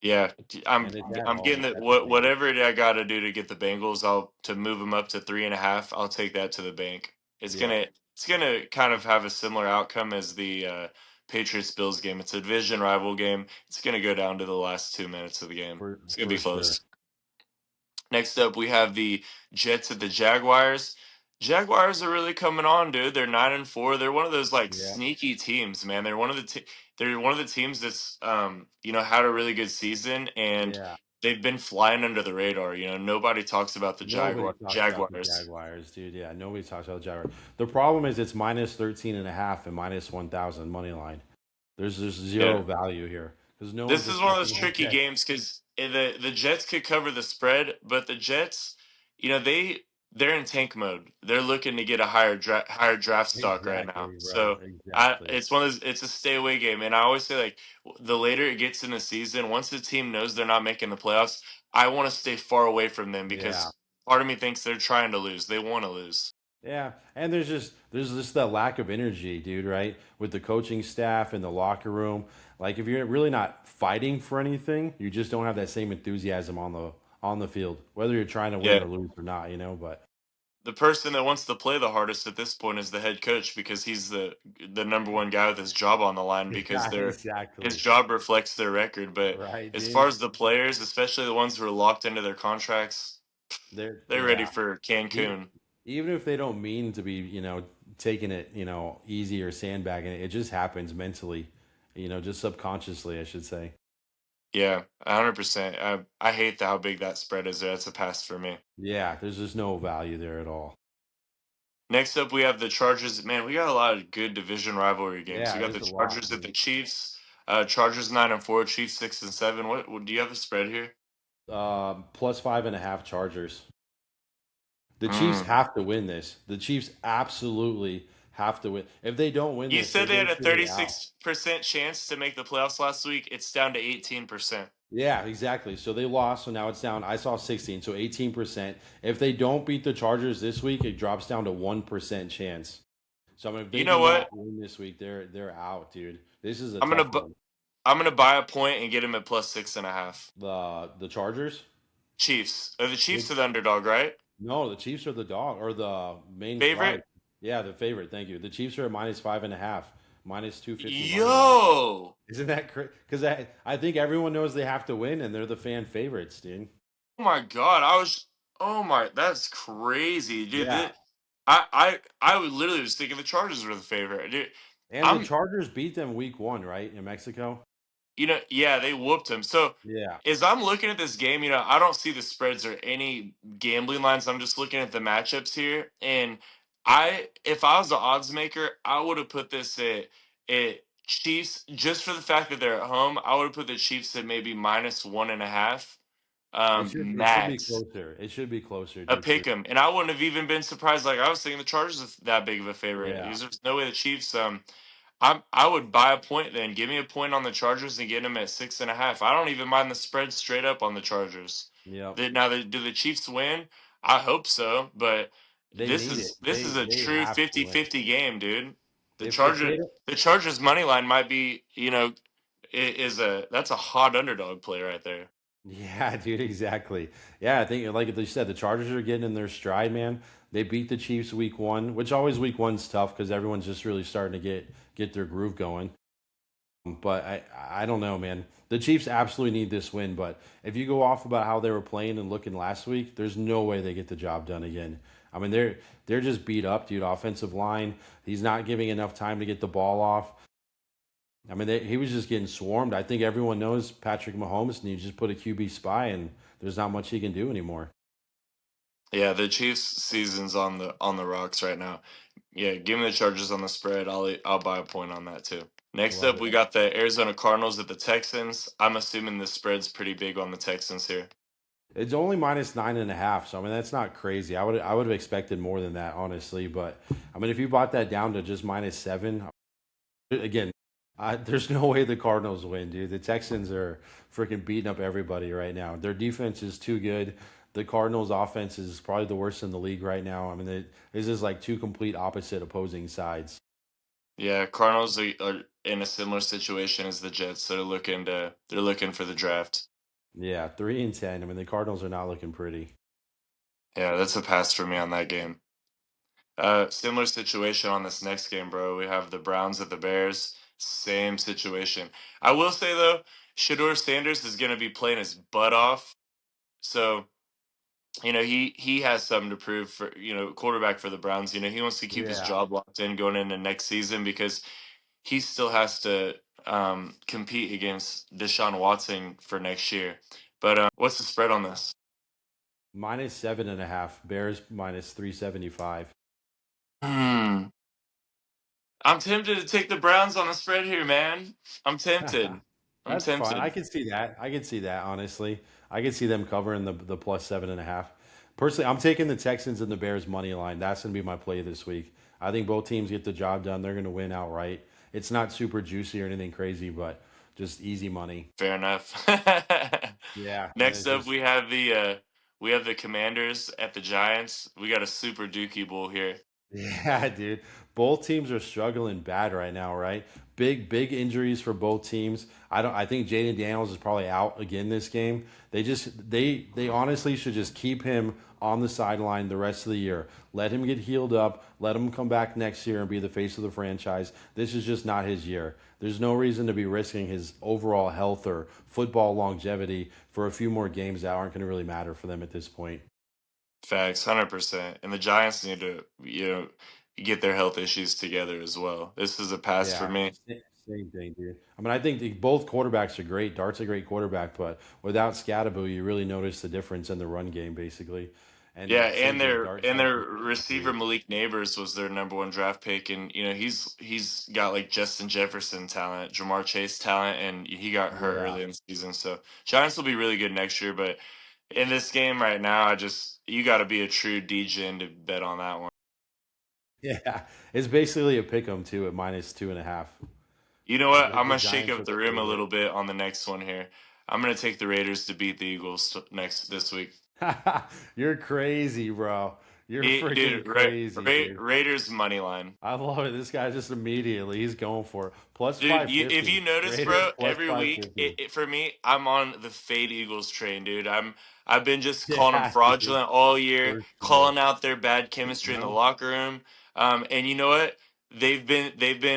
Yeah, I'm and it's at I'm getting home. the That's the thing. whatever I got to do to get the Bengals. I'll to move them up to 3.5. I'll take that to the bank. Yeah, It's gonna kind of have a similar outcome as the Patriots Bills game. It's a division rival game. It's gonna go down to the last 2 minutes of the game. It's gonna be for sure. close. Next up, we have the Jets at the Jaguars. Jaguars are really coming on, dude. They're 9-4. They're one of those like Yeah. sneaky teams, man. They're one of the teams that's had a really good season, and Yeah. they've been flying under the radar. Nobody talks about the Nobody talks about the Jaguars. Jaguars, dude. Yeah, nobody talks about the Jaguars. The problem is it's minus 13 and a half and minus 1,000 money line. There's Yeah. zero value here because no one's This is one of those expecting the tricky Jets. games because the Jets could cover the spread, but the Jets, they're in tank mode. They're looking to get a higher draft stock right now. Exactly, bro. So Exactly. it's one of those. It's a stay away game, and I always say like the later it gets in the season, once the team knows they're not making the playoffs, I want to stay far away from them Yeah. because part of me thinks they're trying to lose. They want to lose. Yeah, and there's just that lack of energy, dude, right? With the coaching staff and the locker room. Like if you're really not fighting for anything, you just don't have that same enthusiasm on the field, whether you're trying to win Yeah. or lose or not. But The person that wants to play the hardest at this point is the head coach because he's the number one guy with his job on the line because yeah, his exactly. job reflects their record. But Right, as dude. far as the players, especially the ones who are locked into their contracts, they're ready Yeah. for E- Cancun. Even if they don't mean to be, taking it, easy or sandbagging it, it just happens mentally, just subconsciously, I should say. Yeah, 100%. I hate how big that spread is there. That's a pass for me. Yeah, there's just no value there at all. Next up, we have the Chargers. Man, we got a lot of good division rivalry games. We Yeah, got the there's a lot, Chargers at the dude. Chiefs. Chargers 9-4, Chiefs 6-7. What do you have a spread here? Plus 5.5 Chargers. The Chiefs Mm. have to win this. The Chiefs absolutely have to win. If they don't win You this, they're said they had a basically out. 36% chance to make the playoffs last week. It's down to 18%. Yeah, exactly. So they lost, so now it's down. I saw 16, so 18%. If they don't beat the Chargers this week, it drops down to 1% chance. So I mean, if You they do know not what? win this week, they're out, dude. This is a I'm gonna tough bu- one. I'm gonna buy a point and get him at plus 6.5. The Chargers? Chiefs. The Chiefs The, are the underdog, right? no, the Chiefs are the dog or the main Favorite? flight. Yeah, the favorite. Thank you. The Chiefs are at minus 5.5, minus 250 money line. Yo! Isn't that crazy? Because I think everyone knows they have to win, and they're the fan favorites, dude. Oh my god! Oh my, that's crazy, dude. Yeah, I would literally was thinking the Chargers were the favorite, dude. and the I'm Chargers beat them week one, right, in Mexico. Yeah, they whooped him. So Yeah, as I'm looking at this game, I don't see the spreads or any gambling lines. I'm just looking at the matchups here. And if I was the odds maker, I would have put this at Chiefs just for the fact that they're at home. I would have put the Chiefs at maybe minus 1.5, it should be max. closer. It should be closer, A dude. pick 'em, and I wouldn't have even been surprised. Like I was thinking, the Chargers is that big of a favorite. Yeah, There's no way the Chiefs. I would buy a point then. Give me a point on the Chargers and get them at 6.5. I don't even mind the spread straight up on the Chargers. yep. Do the Chiefs win? I hope so, but They need it. this is a They true have to win. 50-50 game, dude. The If they Charger don't, the Chargers money line might be, is a that's a hot underdog play right there. yeah, dude, exactly. Yeah, I think like you said, the Chargers are getting in their stride, man. They beat the Chiefs week one, which always week one's tough because everyone's just really starting to get their groove going. But I don't know, man. The Chiefs absolutely need this win. But if you go off about how they were playing and looking last week, there's no way they get the job done again. I mean, they're just beat up, dude. Offensive line, he's not giving enough time to get the ball off. I mean, he was just getting swarmed. I think everyone knows Patrick Mahomes, and you just put a QB spy, and there's not much he can do anymore. Yeah, the Chiefs season's on the rocks right now. Yeah, give me the Chargers on the spread. I'll buy a point on that too. Next Love up, it. we got the Arizona Cardinals at the Texans. I'm assuming the spread's pretty big on the Texans here. It's only minus 9.5, so I mean that's not crazy. I would have expected more than that, honestly. But I mean, if you bought that down to just -7, again, there's no way the Cardinals win, dude. The Texans are freaking beating up everybody right now. Their defense is too good. The Cardinals' offense is probably the worst in the league right now. I mean, this is like two complete opposite opposing sides. Yeah, Cardinals are in a similar situation as the Jets. They're looking for the draft. Yeah, 3-10. I mean, the Cardinals are not looking pretty. Yeah, that's a pass for me on that game. Similar situation on this next game, bro. We have the Browns at the Bears. Same situation. I will say though, Shador Sanders is going to be playing his butt off. So he has something to prove for quarterback for the Browns. He wants to keep his Yeah. job locked in going into next season because he still has to compete against Deshaun Watson for next year. But what's the spread on this? -7.5. Bears -375. Hmm. I'm tempted to take the Browns on the spread here, man. I'm tempted. I'm That's fine. I tempted. can see that. I can see that, honestly. I can see them covering the +7.5. Personally, I'm taking the Texans and the Bears money line. That's going to be my play this week. I think both teams get the job done. They're going to win outright. It's not super juicy or anything crazy, but just easy money. Fair enough. Yeah, and Next it's up, just we have the Commanders at the Giants. We got a super dookie bowl here. yeah, dude. Both teams are struggling bad right now, right? Big injuries for both teams. I think Jaden Daniels is probably out again this game. They honestly should just keep him on the sideline the rest of the year. Let him get healed up. Let him come back next year and be the face of the franchise. This is just not his year. There's no reason to be risking his overall health or football longevity for a few more games that aren't going to really matter for them at this point. Facts, 100%. And the Giants need to, get their health issues together as well. This is a pass for Yeah, me. same thing, dude. I mean, I think both quarterbacks are great. Dart's a great quarterback, but without Scatterbo, you really notice the difference in the run game, basically. Yeah, And same and thing, their Dart and has their some receiver injuries. Malik Neighbors was their number one draft pick, and he's got like Justin Jefferson talent, Jamar Chase talent, and he got hurt Yeah, early in the season. So Giants will be really good next year, but in this game right now, you got to be a true DGen to bet on that one. yeah. It's basically a pick 'em too at -2.5. You know what? I'm The gonna shake Giants up are the the rim a favorite. little bit on the next one here. I'm gonna take the Raiders to beat the Eagles next this week. You're crazy, bro. You're freaking Dude, crazy, dude. Raiders money line. I love it. This guy just immediately he's going for it. Plus Dude, five if you fifty. notice, Raiders bro, plus every five week fifty. for me, I'm on the fade Eagles train, dude. I've been just calling them Yeah, dude, fraudulent all year, for sure. calling out their bad chemistry in the No. locker room. And you know what? They've been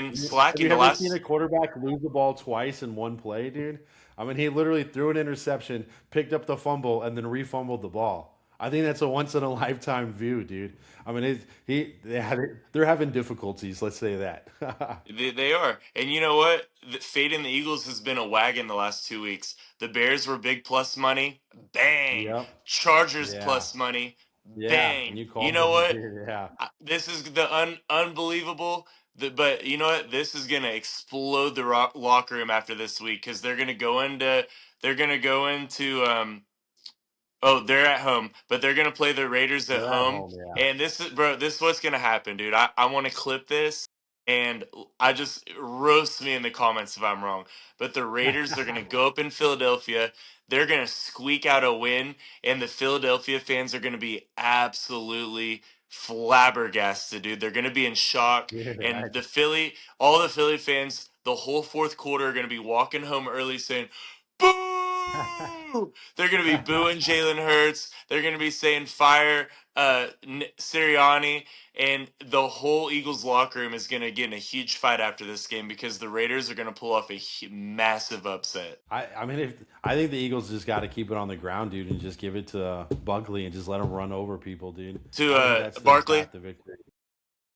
Have slacking you the ever seen a last. quarterback lose the ball twice in one play, dude? I mean, he literally threw an interception, picked up the fumble, and then refumbled the ball. I think that's a once in a lifetime view, dude. I mean, they're having difficulties. Let's say that. They are, and you know what? Fading the Eagles has been a wagon the last 2 weeks. The Bears were big plus money, bang. Yep. Chargers Yeah. plus money, Yeah. bang. And you You called know them, what? dude. Yeah. This is the unbelievable. But you know what? This is gonna explode the locker room after this week because they're gonna go into. Oh, they're at home, but they're gonna play the Raiders at They're at home. home. Yeah. And this is, bro. This is what's gonna happen, dude. I want to clip this, and I just roast me in the comments if I'm wrong. But the Raiders are gonna go up in Philadelphia. They're gonna squeak out a win, and the Philadelphia fans are gonna be absolutely flabbergasted, dude. They're gonna be in shock, Dude, and all the Philly fans, the whole fourth quarter are gonna be walking home early saying, "Boo!" They're going to be booing Jalen Hurts. They're going to be saying fire Sirianni, and the whole Eagles locker room is going to get in a huge fight after this game because the Raiders are going to pull off a massive upset. I mean, if I think the Eagles just got to keep it on the ground, dude, and just give it to Buckley and just let him run over people, dude. To I think that's their Barkley, path to victory.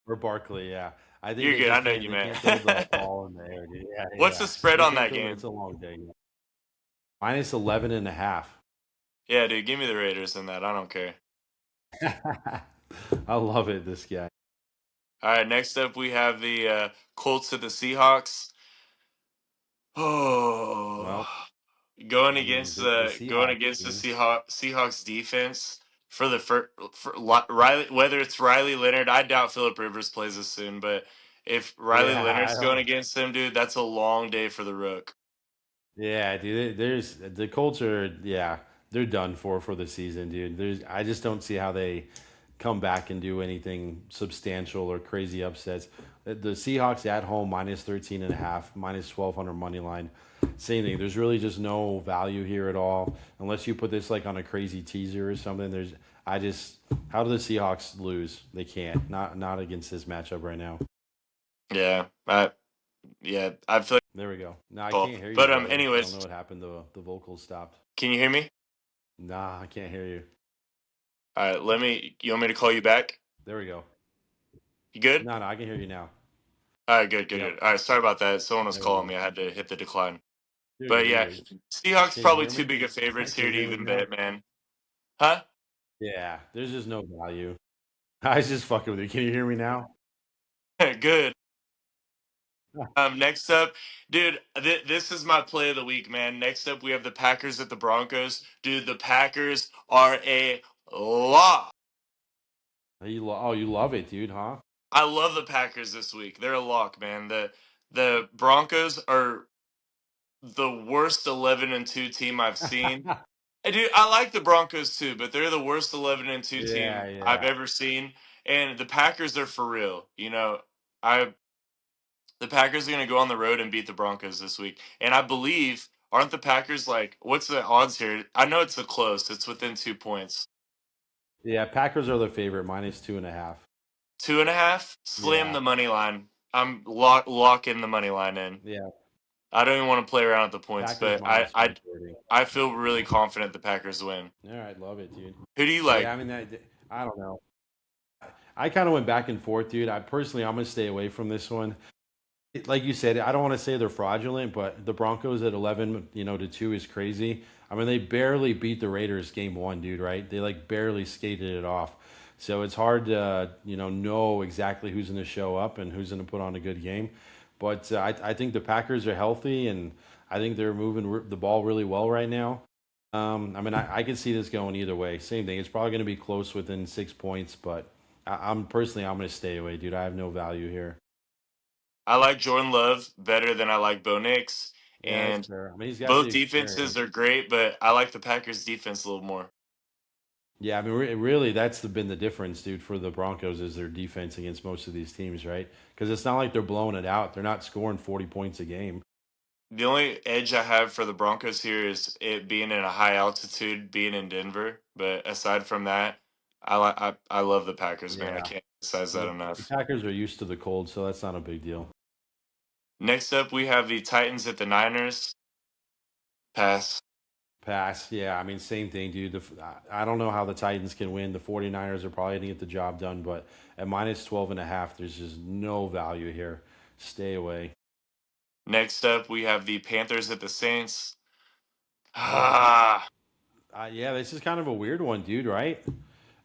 Or Barkley, yeah. I think you're they good. I just know can't you they meant. can't throw the ball in the air, dude. Yeah, What's yeah. the spread They on can't that throw the. game? It's a long day. -11.5. Yeah, dude, give me the Raiders in that. I don't care. I love it. This guy. All right, next up we have the Colts at the Seahawks. Oh, Well, going I mean, against the going Seahawks, against the dude. Seahawks defense for Riley, whether it's Riley Leonard, I doubt Philip Rivers plays this soon, but if Riley Yeah, I Leonard's going don't. against him, dude, that's a long day for the Rook. Yeah, dude. There's the Colts are. Yeah, they're done for the season, dude. I just don't see how they come back and do anything substantial or crazy upsets. The Seahawks at home -13.5, -1200 money line. Same thing. There's really just no value here at all unless you put this like on a crazy teaser or something. I just how do the Seahawks lose? They can't. Not against this matchup right now. Yeah, I feel There we go. No, I like, can't hear you, but brother. I don't know anyways, what happened. The vocals stopped. can you hear me? Nah, I can't hear you. All right, let me. You want me to call you back? There we go. You good? No, no, I can hear you now. All right, good, good, Yep. good. All right, sorry about that. Someone was There we calling go. me. I had to hit the decline. You're But good. yeah, You're good. Seahawks Can you probably hear too me? big of favorites Can here you to hear me even now? bet, man. Huh? Yeah. There's just no value. I was just fucking with you. Can you hear me now? Good. Next up, dude, this is my play of the week, man. Next up, we have the Packers at the Broncos. Dude, the Packers are a lock. Oh, you love it, dude, huh? I love the Packers this week. They're a lock, man. The Broncos are the worst 11-2 team I've seen. Dude, I like the Broncos too, but they're the worst 11-2 Yeah, team I've yeah. ever seen. And the Packers are for real. I the Packers are going to go on the road and beat the Broncos this week. And I believe, aren't the Packers like, what's the odds here? I know it's a close. It's within 2 points. Yeah, Packers are the favorite, -2.5. 2.5? Slam Yeah, the money line. I'm lock in the money line in. yeah. I don't even want to play around with the points, Packers but I I -140. I feel really confident the Packers win. All right, love it, dude. Who do you Yeah, like? I mean, I don't know. I kind of went back and forth, dude. I'm gonna stay away from this one. Like you said, I don't want to say they're fraudulent, but the Broncos at 11, to 2 is crazy. I mean, they barely beat the Raiders game one, dude, right? They like barely skated it off. So it's hard to, know exactly who's going to show up and who's going to put on a good game. But I think the Packers are healthy and I think they're moving the ball really well right now. I mean, I could see this going either way. Same thing. It's probably going to be close within 6 points, but I'm personally, I'm going to stay away, dude. I have no value here. I like Jordan Love better than I like Bo Nix, Yeah, that's and fair. I mean, he's got the both defenses experience. are great, but I like the Packers defense a little more. Yeah, I mean, really, been the difference, dude, for the Broncos is their defense against most of these teams, right? Because it's not like they're blowing it out. They're not scoring 40 points a game. The only edge I have for the Broncos here is it being in a high altitude, being in Denver. But aside from that, I love the Packers, man. I Yeah. can't emphasize that The enough. Packers are used to the cold, so that's not a big deal. Next up, we have the Titans at the Niners. Pass. Pass. Yeah, I mean, same thing, dude. I don't know how the Titans can win. The 49ers are probably going to get the job done, but at -12.5, there's just no value here. Stay away. Next up, we have the Panthers at the Saints. Ah, Yeah, this is kind of a weird one, dude, right?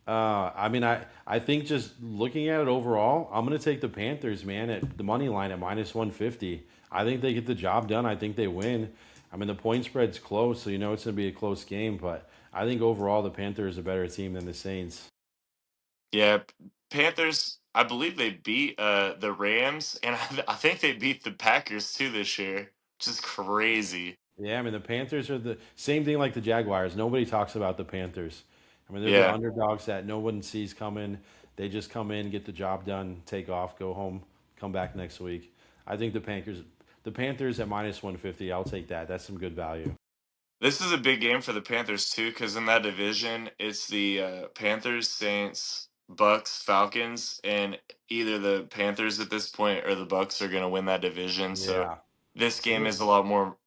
I mean, I think just looking at it overall, I'm going to take the Panthers, man, at the money line at -150. I think they get the job done. I think they win. I mean, the point spread's close, so it's going to be a close game. But I think overall, the Panthers are a better team than the Saints. yeah, Panthers. I believe they beat the Rams, and I think they beat the Packers too this year, which is crazy. Yeah, I mean, the Panthers are the same thing like the Jaguars. Nobody talks about the Panthers. I mean, they're the Yeah. underdogs that no one sees coming. They just come in, get the job done, take off, go home, come back next week. I think the Panthers at -150. I'll take that. That's some good value. This is a big game for the Panthers too, because in that division, it's the Panthers, Saints, Bucks, Falcons, and either the Panthers at this point or the Bucks are going to win that division. So Yeah. this See game it?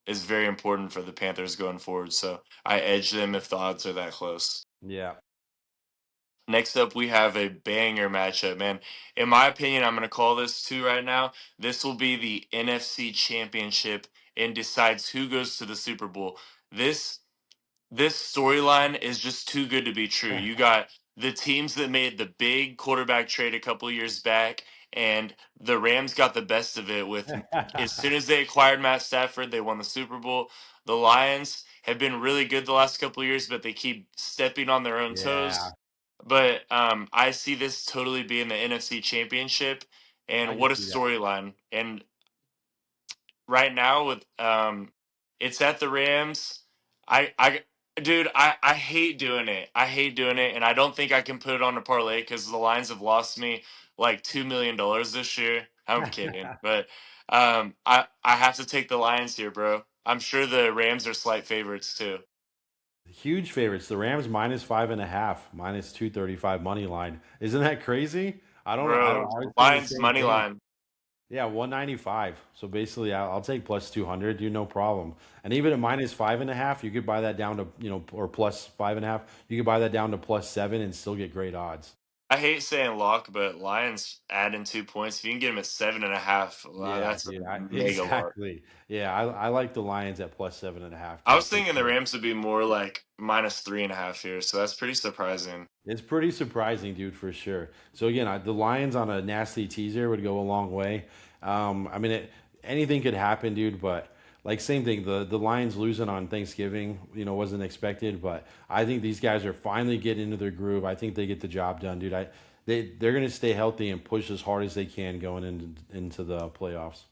is very important for the Panthers going forward. So I edge them if the odds are that close. Yeah. Next up, we have a banger matchup, man. In my opinion, I'm going to call this two right now. This will be the NFC Championship and decides who goes to the Super Bowl. This this storyline is just too good to be true. You got the teams that made the big quarterback trade a couple years back, and the Rams got the best of it with as soon as they acquired Matt Stafford, they won the Super Bowl. The Lions have been really good the last couple years, but they keep stepping on their own Yeah. toes. But I see this totally being the NFC Championship, I and can what a see that. storyline! And right now with it's at the Rams. I dude, I hate doing it. I hate doing it, and I don't think I can put it on a parlay because the Lions have lost me like $2 million this year. I'm kidding, but I have to take the Lions here, bro. I'm sure the Rams are slight favorites too, Huge favorites. The Rams -5.5, -235 money line. Isn't that crazy? I don't know. I bro. was thinking the Lions same money thing. line. Yeah, 195. So basically, I'll take plus 200, dude, no problem. And even at minus 5.5, you could buy that down to, or plus 5.5, you could buy that down to plus 7 and still get great odds. I hate saying lock, but Lions adding 2 points. If you can get them at 7.5, wow, Yeah, that's a dude, mega lock. exactly. Yeah, I like the Lions at plus 7.5, I dude, was for thinking the sure. Rams would be more like minus 3.5 here, so that's pretty surprising. It's pretty surprising, dude, for sure. So again, the Lions on a nasty teaser would go a long way. I mean, anything could happen, dude. But like same thing, the Lions losing on Thanksgiving, wasn't expected. But I think these guys are finally getting into their groove. I think they get the job done, dude. They're gonna stay healthy and push as hard as they can going into the playoffs.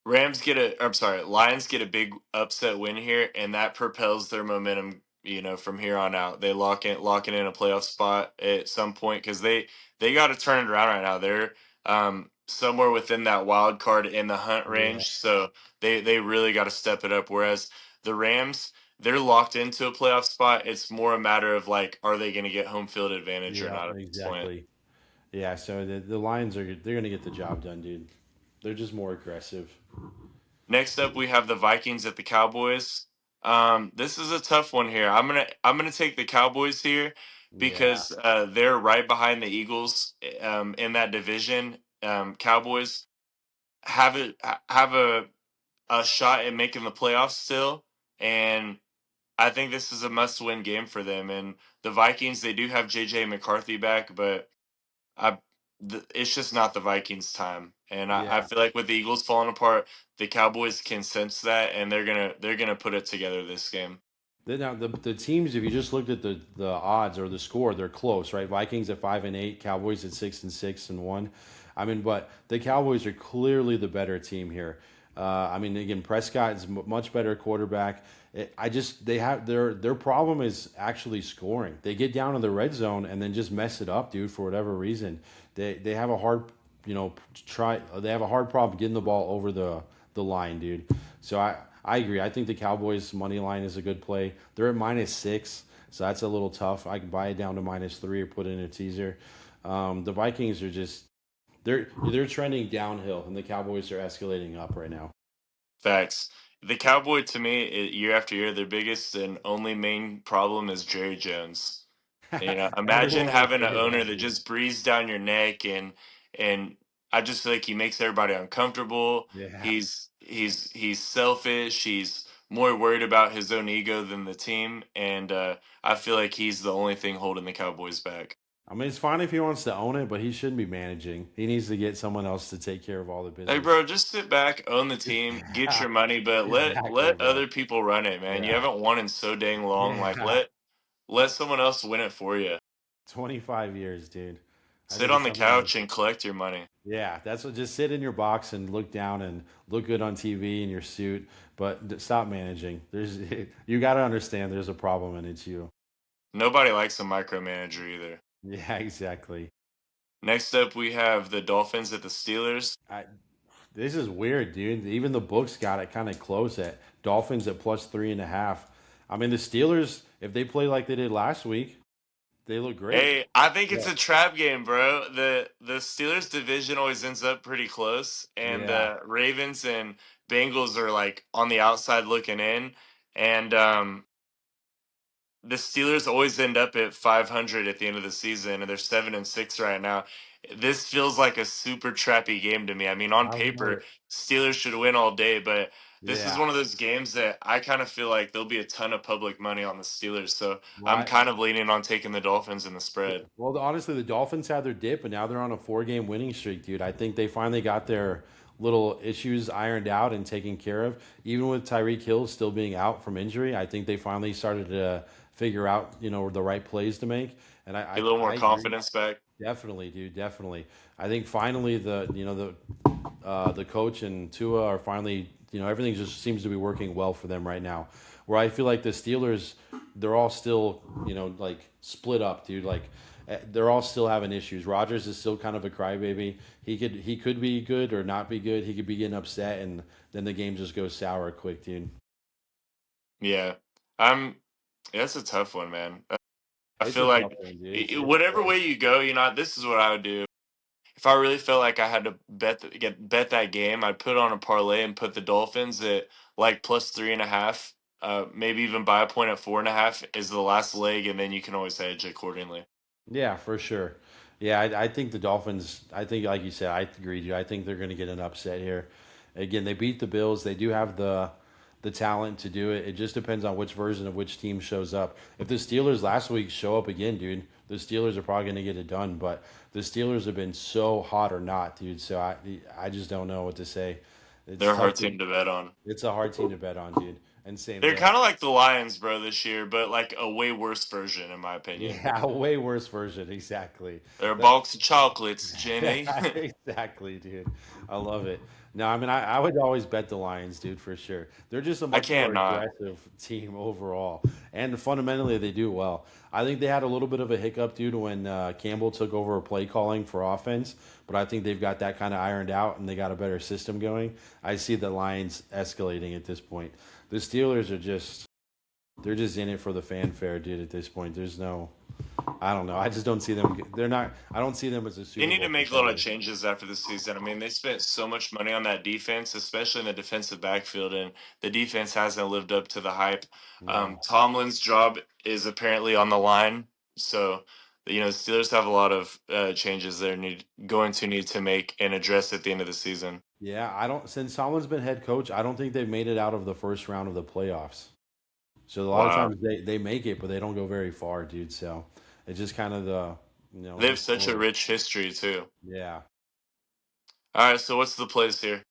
I'm sorry, Lions get a big upset win here, and that propels their momentum. From here on out, they locking in a playoff spot at some point because they got to turn it around right now. They're somewhere within that wild card in the hunt Yeah, range, so they really got to step it up. Whereas the Rams, they're locked into a playoff spot. It's more a matter of like, are they going to get home field advantage or yeah, not at this point? exactly. Yeah, so the Lions they're gonna get the job done, dude. They're just more aggressive. Next up, we have the Vikings at the Cowboys. This is a tough one here. I'm gonna take the Cowboys here Yeah, because they're right behind the Eagles in that division. Cowboys have a shot at making the playoffs still, and I think this is a must-win game for them. And the Vikings, they do have JJ McCarthy back, but I it's just not the Vikings' time, and I yeah. feel like with the Eagles falling apart, the Cowboys can sense that, and they're gonna put it together this game. Now the teams, if you just looked at the odds or the score, they're close, right? Vikings at 5-8, Cowboys at 6-6-1. I mean, but the Cowboys are clearly the better team here. I mean, again, Prescott is much better quarterback. They have their problem is actually scoring. They get down in the red zone and then just mess it up, dude, for whatever reason. They have a hard, try. They have a hard problem getting the ball over the line, dude. So I agree. I think the Cowboys money line is a good play. They're at -6, so that's a little tough. I can buy it down to -3 or put it in a teaser. The Vikings are just they're trending downhill, and the Cowboys are escalating up right now. Facts. The Cowboy to me, year after year, their biggest and only main problem is Jerry Jones. Imagine Everyone will having say an owner that, that dude. just breathes down your neck, and I just feel like he makes everybody uncomfortable. Yeah. He's selfish. He's more worried about his own ego than the team, and I feel like he's the only thing holding the Cowboys back. I mean, it's fine if he wants to own it, but he shouldn't be managing. He needs to get someone else to take care of all the Like, business. bro, just sit back, own the team, get Yeah, your money, but let exactly, let bro. other people run it, man. You Yeah, haven't won in so dang long. Like, yeah. let someone else win it for you. 25 years, dude. I Sit think on the someone else. couch and collect your money. Yeah, that's what. Just sit in your box and look down and look good on TV in your suit, but stop managing. There's you got to understand there's a problem and it's you. Nobody likes a micromanager either. Yeah, exactly. Next up, we have the Dolphins at the Steelers. This is weird, dude. Even the books got it kind of close at Dolphins at +3.5. I mean, the Steelers, if they play like they did last week, they look great. Hey, I think it's Yeah, a trap game, bro. The Steelers division always ends up pretty close, and yeah. the Ravens and Bengals are like on the outside looking in, and the Steelers always end up at 500 at the end of the season, and they're 7-6 right now. This feels like a super trappy game to me. I mean, on I've paper, never. Steelers should win all day, but this is Yeah. one of those games that I kind of feel like there'll be a ton of public money on the Steelers. So I'm Why? kind of leaning on taking the Dolphins in the spread. Well, honestly, the Dolphins had their dip, and now they're on a 4-game winning streak, dude. I think they finally got their little issues ironed out and taken care of. Even with Tyreek Hill still being out from injury, I think they finally started to figure out, the right plays to make. And Get a little more I agree. confidence back. Definitely, dude. Definitely. I think finally the coach and Tua are finally, everything just seems to be working well for them right now. Where I feel like the Steelers, they're all still, like split up, dude. Like they're all still having issues. Rodgers is still kind of a crybaby. He could be good or not be good. He could be getting upset, and then the game just goes sour quick, dude. Yeah. I'm That's a tough one, man. I It's feel a tough like one, dude. It's whatever close. way you go, this is what I would do. if I really felt like I had to bet that game, I'd put on a parlay and put the Dolphins at like plus 3.5. Maybe even buy a point at 4.5 is the last leg, and then you can always hedge accordingly. Yeah, for sure. Yeah, I think the Dolphins. I think, like you said, I agree with you. I think they're going to get an upset here. Again, they beat the Bills. They do have the talent to do it. It just depends on which version of which team shows up. If the Steelers last week show up again, dude, the Steelers are probably going to get it done. But the Steelers have been so hot or not, dude. So I just don't know what to say. It's They're a tough hard to. team to bet on. It's a hard team to bet on, dude. And same They're the kind of like the Lions, bro, this year, but like a way worse version, in my opinion. yeah, a way worse version. Exactly. They're a That box of chocolates, Jimmy. Yeah, exactly, dude. I love it. No, I mean, I would always bet the Lions, dude, for sure. They're just a I much can't more not. aggressive team overall. And fundamentally, they do well. I think they had a little bit of a hiccup, dude, when Campbell took over play calling for offense. But I think they've got that kind of ironed out and they got a better system going. I see the Lions escalating at this point. The Steelers are just, they're just in it for the fanfare, dude, at this point. There's no, I don't know. I just don't see them. They're not. I don't see them as a They Super need to Bowl make a lot of contender. changes after the season. I mean, they spent so much money on that defense, especially in the defensive backfield, and the defense hasn't lived up to the hype. No. Tomlin's job is apparently on the line, so the Steelers have a lot of changes they're going to need to make and address at the end of the season. Yeah, I don't. Since Tomlin's been head coach, I don't think they've made it out of the first round of the playoffs. So a lot of Wow, times they make it, but they don't go very far, dude. So it's just kind of they the have such a story. rich history too. Yeah, All right, so what's the plays here?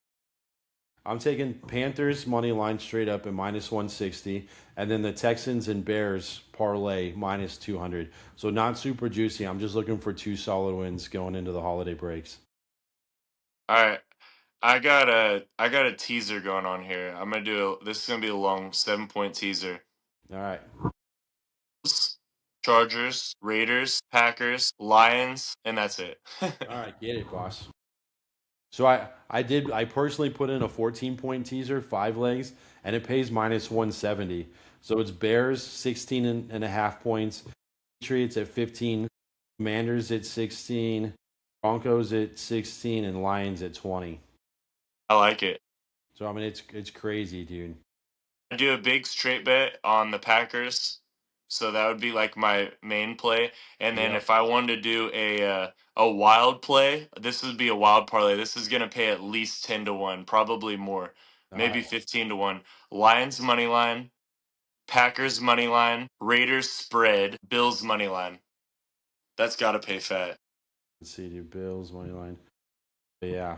I'm taking Panthers money line straight up at minus 160, and then the Texans and Bears parlay minus 200. So not super juicy. I'm just looking for two solid wins going into the holiday breaks. All right, I got a teaser going on here. I'm gonna do this is gonna be a long 7 point teaser. All right. Chargers, Raiders, Packers, Lions, and that's it. All right, get it, boss. So I personally put in a 14-point teaser, 5 legs, and it pays minus 170. So it's Bears 16 and a half points, Patriots at 15, Commanders at 16, Broncos at 16, and Lions at 20. I like it. So I mean it's crazy, dude. I do a big straight bet on the Packers, so that would be like my main play. And then Yep. if I wanted to do a wild play, this would be a wild parlay. This is gonna pay at least 10 to 1, probably more, All maybe right. 15 to 1. Lions money line, Packers money line, Raiders spread, Bills money line. That's got to pay fat. Let's see, dude. Bills money line. But yeah.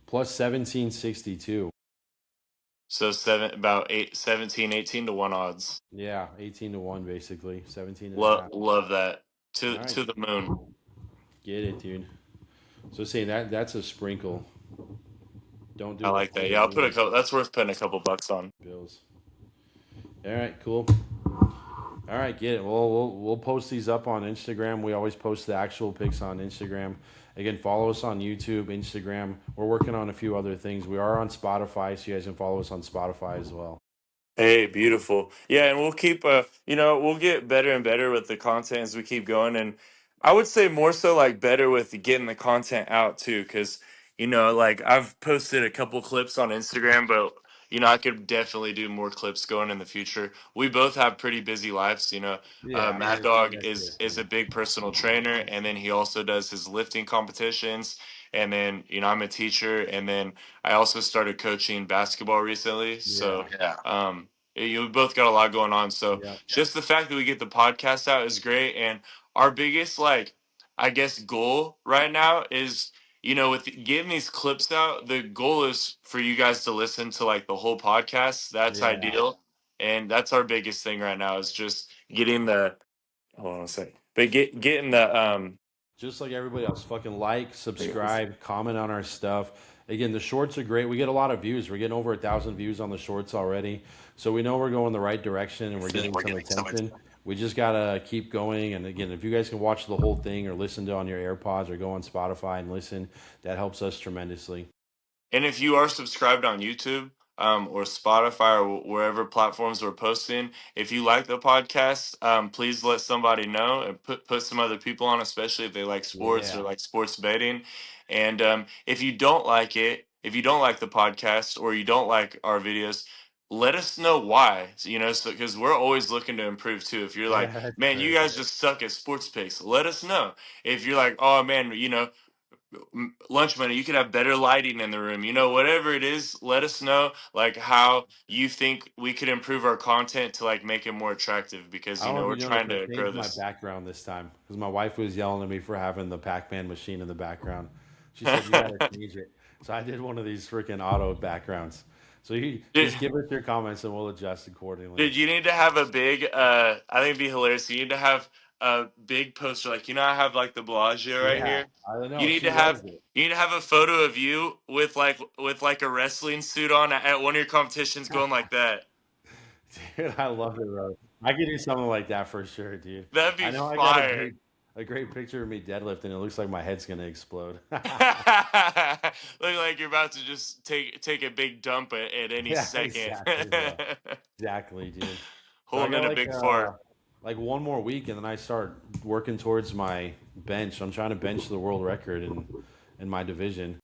Plus 1762. So about 17, 18 to 1 odds. Yeah, 18 to 1 basically. 17 and a Love half. love that. All To right. to the moon. Get it, dude. So saying that's a sprinkle. Don't I do the like that. full Yeah, I'll put a win. couple. That's worth putting a couple bucks on. Bills. All right, cool. All right, get it. We'll post these up on Instagram. We always post the actual pics on Instagram. Again, follow us on YouTube, Instagram. We're working on a few other things. We are on Spotify, so you guys can follow us on Spotify as well. Hey, beautiful. Yeah, and we'll keep we'll get better and better with the content as we keep going, and I would say more so like better with getting the content out too cuz like I've posted a couple clips on Instagram, but I could definitely do more clips going in the future. We both have pretty busy lives. Yeah, Mad you're Dog yes, is yes, is dude. a big personal trainer, and then he also does his lifting competitions, and then I'm a teacher, and then I also started coaching basketball recently. Yeah, So you both got a lot going on. So yeah, just the fact that we get the podcast out is great. And our biggest, like, I guess, goal right now is, with getting these clips out, the goal is for you guys to listen to like the whole podcast. That's yeah. ideal. And that's our biggest thing right now is just getting the, hold on a second, but getting the, Just like everybody else, fucking like, there it is. subscribe, comment on our stuff. Again, the shorts are great. We get a lot of views. We're getting over 1,000 views on the shorts already. So we know we're going the right direction and we're getting some attention. We just gotta keep going. And again, if you guys can watch the whole thing or listen to on your AirPods or go on Spotify and listen, that helps us tremendously. And if you are subscribed on YouTube, or Spotify or wherever platforms we're posting. If you like the podcast, please let somebody know and put some other people on, especially if they like sports or Yeah. like sports betting. And if you don't like it, if you don't like the podcast or you don't like our videos, let us know why. So because we're always looking to improve too. If you're like, Yeah, that's man, you true. guys just suck at sports picks, let us know. If you're like, oh man, lunch money, you could have better lighting in the room, whatever it is, let us know like how you think we could improve our content to like make it more attractive, because I don't know if we're you noticed, trying I to grow changed my this. background this time because my wife was yelling at me for having the Pac-Man machine in the background. She said you got to change it, so I did one of these freaking auto backgrounds. So you dude, just give us your comments and we'll adjust accordingly. dude, you need to have a big I think it'd be hilarious, you need to have a big poster, like I have like the Bellagio right Yeah, here. I don't you know. need She to have loves it. you need to have a photo of you with like a wrestling suit on at one of your competitions going like that. Dude, I love it, bro. I could do something like that for sure, dude. That'd I be know I got fire. a great picture of me deadlifting. It looks like my head's gonna explode. Look like you're about to just take a big dump at any Yeah, second. exactly, bro. Exactly, dude. So I Holding got in a big fart. like one more week, and then I start working towards my bench. I'm trying to bench the world record in my division.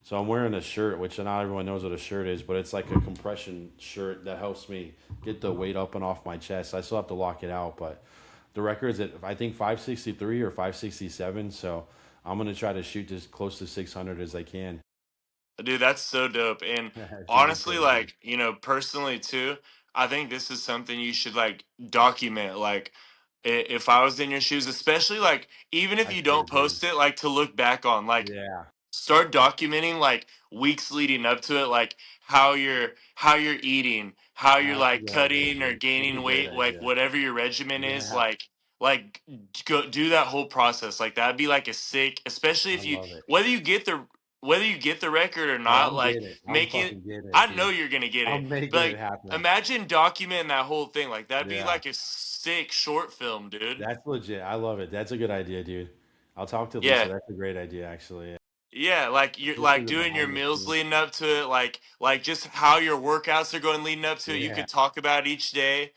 So I'm wearing a shirt, which not everyone knows what a shirt is, but it's like a compression shirt that helps me get the weight up and off my chest. I still have to lock it out, but the record's at I think 563 or 567. So I'm gonna try to shoot as close to 600 as I can. Dude, that's so dope. And It's gonna be honestly, crazy. like, personally too, I think this is something you should like document. Like, if I was in your shoes, especially like, even if I you don't should, dude. post it, like to look back on, like, Yeah, start documenting like weeks leading up to it, like how you're eating, how you're that's a like good idea, cutting or dude. That's a gaining great weight, like idea. whatever your regimen is, Yeah, like go do that whole process. Like that'd be like a sick, especially I if you love it. whether you get the whether you get the record or Oh, not, I'm like getting it. I'm making fucking getting it, I know dude. you're gonna get it. I'm But making it like happen. imagine documenting that whole thing. Like that'd be Yeah, like a sick short film, dude. that's legit. I love it. That's a good idea, dude. I'll talk to Lisa. Yeah. That's a great idea, actually. Yeah. Yeah, like you're Especially like the doing your behind the meals scenes. leading up to it, like just how your workouts are going leading up to it. You Yeah, could talk about each day,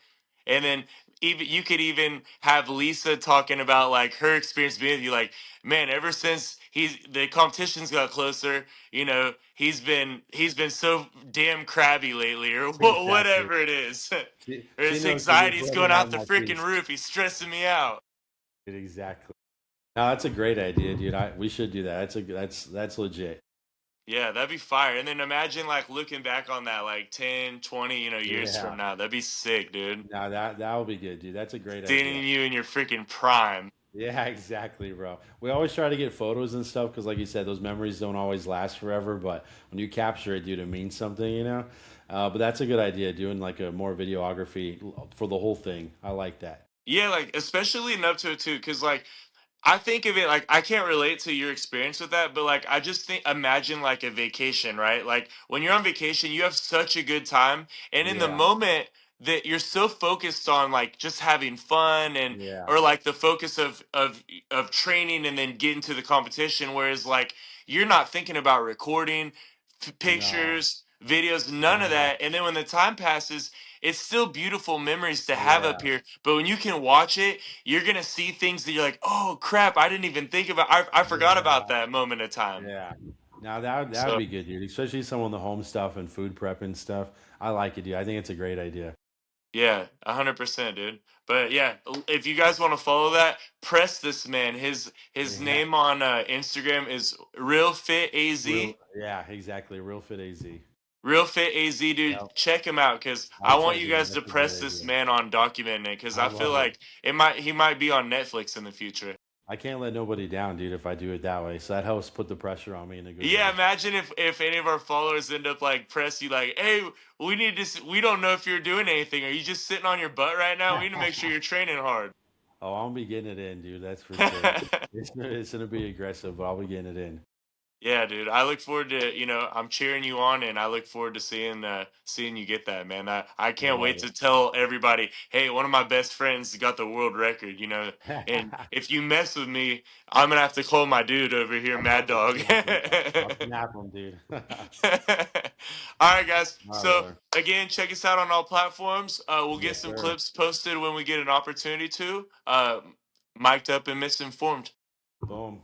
and then even you could even have Lisa talking about like her experience being with you. Like, man, ever since the competitions got closer, he's been so damn crabby lately, or exactly. whatever it is, or She his knows she gets anxiety's going rubbing out on the my freaking face. roof. He's stressing me out. Exactly. No, that's a great idea, dude. We should do that. That's legit. Yeah, that'd be fire. And then imagine like looking back on that like 10, 20, years Yeah. from now. That'd be sick, dude. No, that will be good, dude. That's a great idea. Seeing you in your freaking prime. Yeah, exactly, bro. We always try to get photos and stuff because, like you said, those memories don't always last forever. But when you capture it, dude, it means something, you know. But that's a good idea, doing like a more videography for the whole thing. I like that. Yeah, like especially leading up to it too, because like I think of it like I can't relate to your experience with that, but like I just think imagine like a vacation, right? Like when you're on vacation, you have such a good time, and in the Yeah, moment that you're so focused on like just having fun and yeah. or like the focus of training and then getting to the competition, whereas like you're not thinking about recording No, pictures, videos, none of no. that. And then when the time passes, it's still beautiful memories to have up Yeah, here. But when you can watch it, you're gonna see things that you're like, oh crap, I didn't even think about. I forgot about yeah, that moment of time. yeah. Now that would So be good, dude. Especially some of the home stuff and food prep and stuff. I like it, dude. I think it's a great idea. yeah, 100%, dude. But yeah, if you guys want to follow that, press this man. His Yeah, name on Instagram is Real Fit AZ. yeah, exactly. Real fit AZ. Real Fit AZ, dude. Yep. Check him out because I I'll want check you it. guys to That's a great press this idea. man on documenting it because I I feel love it. like he might be on Netflix in the future. I can't let nobody down, dude, if I do it that way. So that helps put the pressure on me in a good Yeah, way. imagine if any of our followers end up like press you like, hey, we don't know if you're doing anything. Are you just sitting on your butt right now? We need to make sure you're training hard. Oh, I'll be getting it in, dude. That's for sure. It's gonna be aggressive, but I'll be getting it in. Yeah, dude. I look forward to, I'm cheering you on and I look forward to seeing you get that, man. I I can't wait love to tell everybody, hey, one of my best friends got the world record, and it. if you mess with me, I'm gonna have to call my dude over here, I'll Mad have to Dog. snap you. I'll snap them, dude. All right, guys. All right, So brother. again, check us out on all platforms. We'll get Yes, some sir. clips posted when we get an opportunity to. Mic'd up and misinformed. Boom.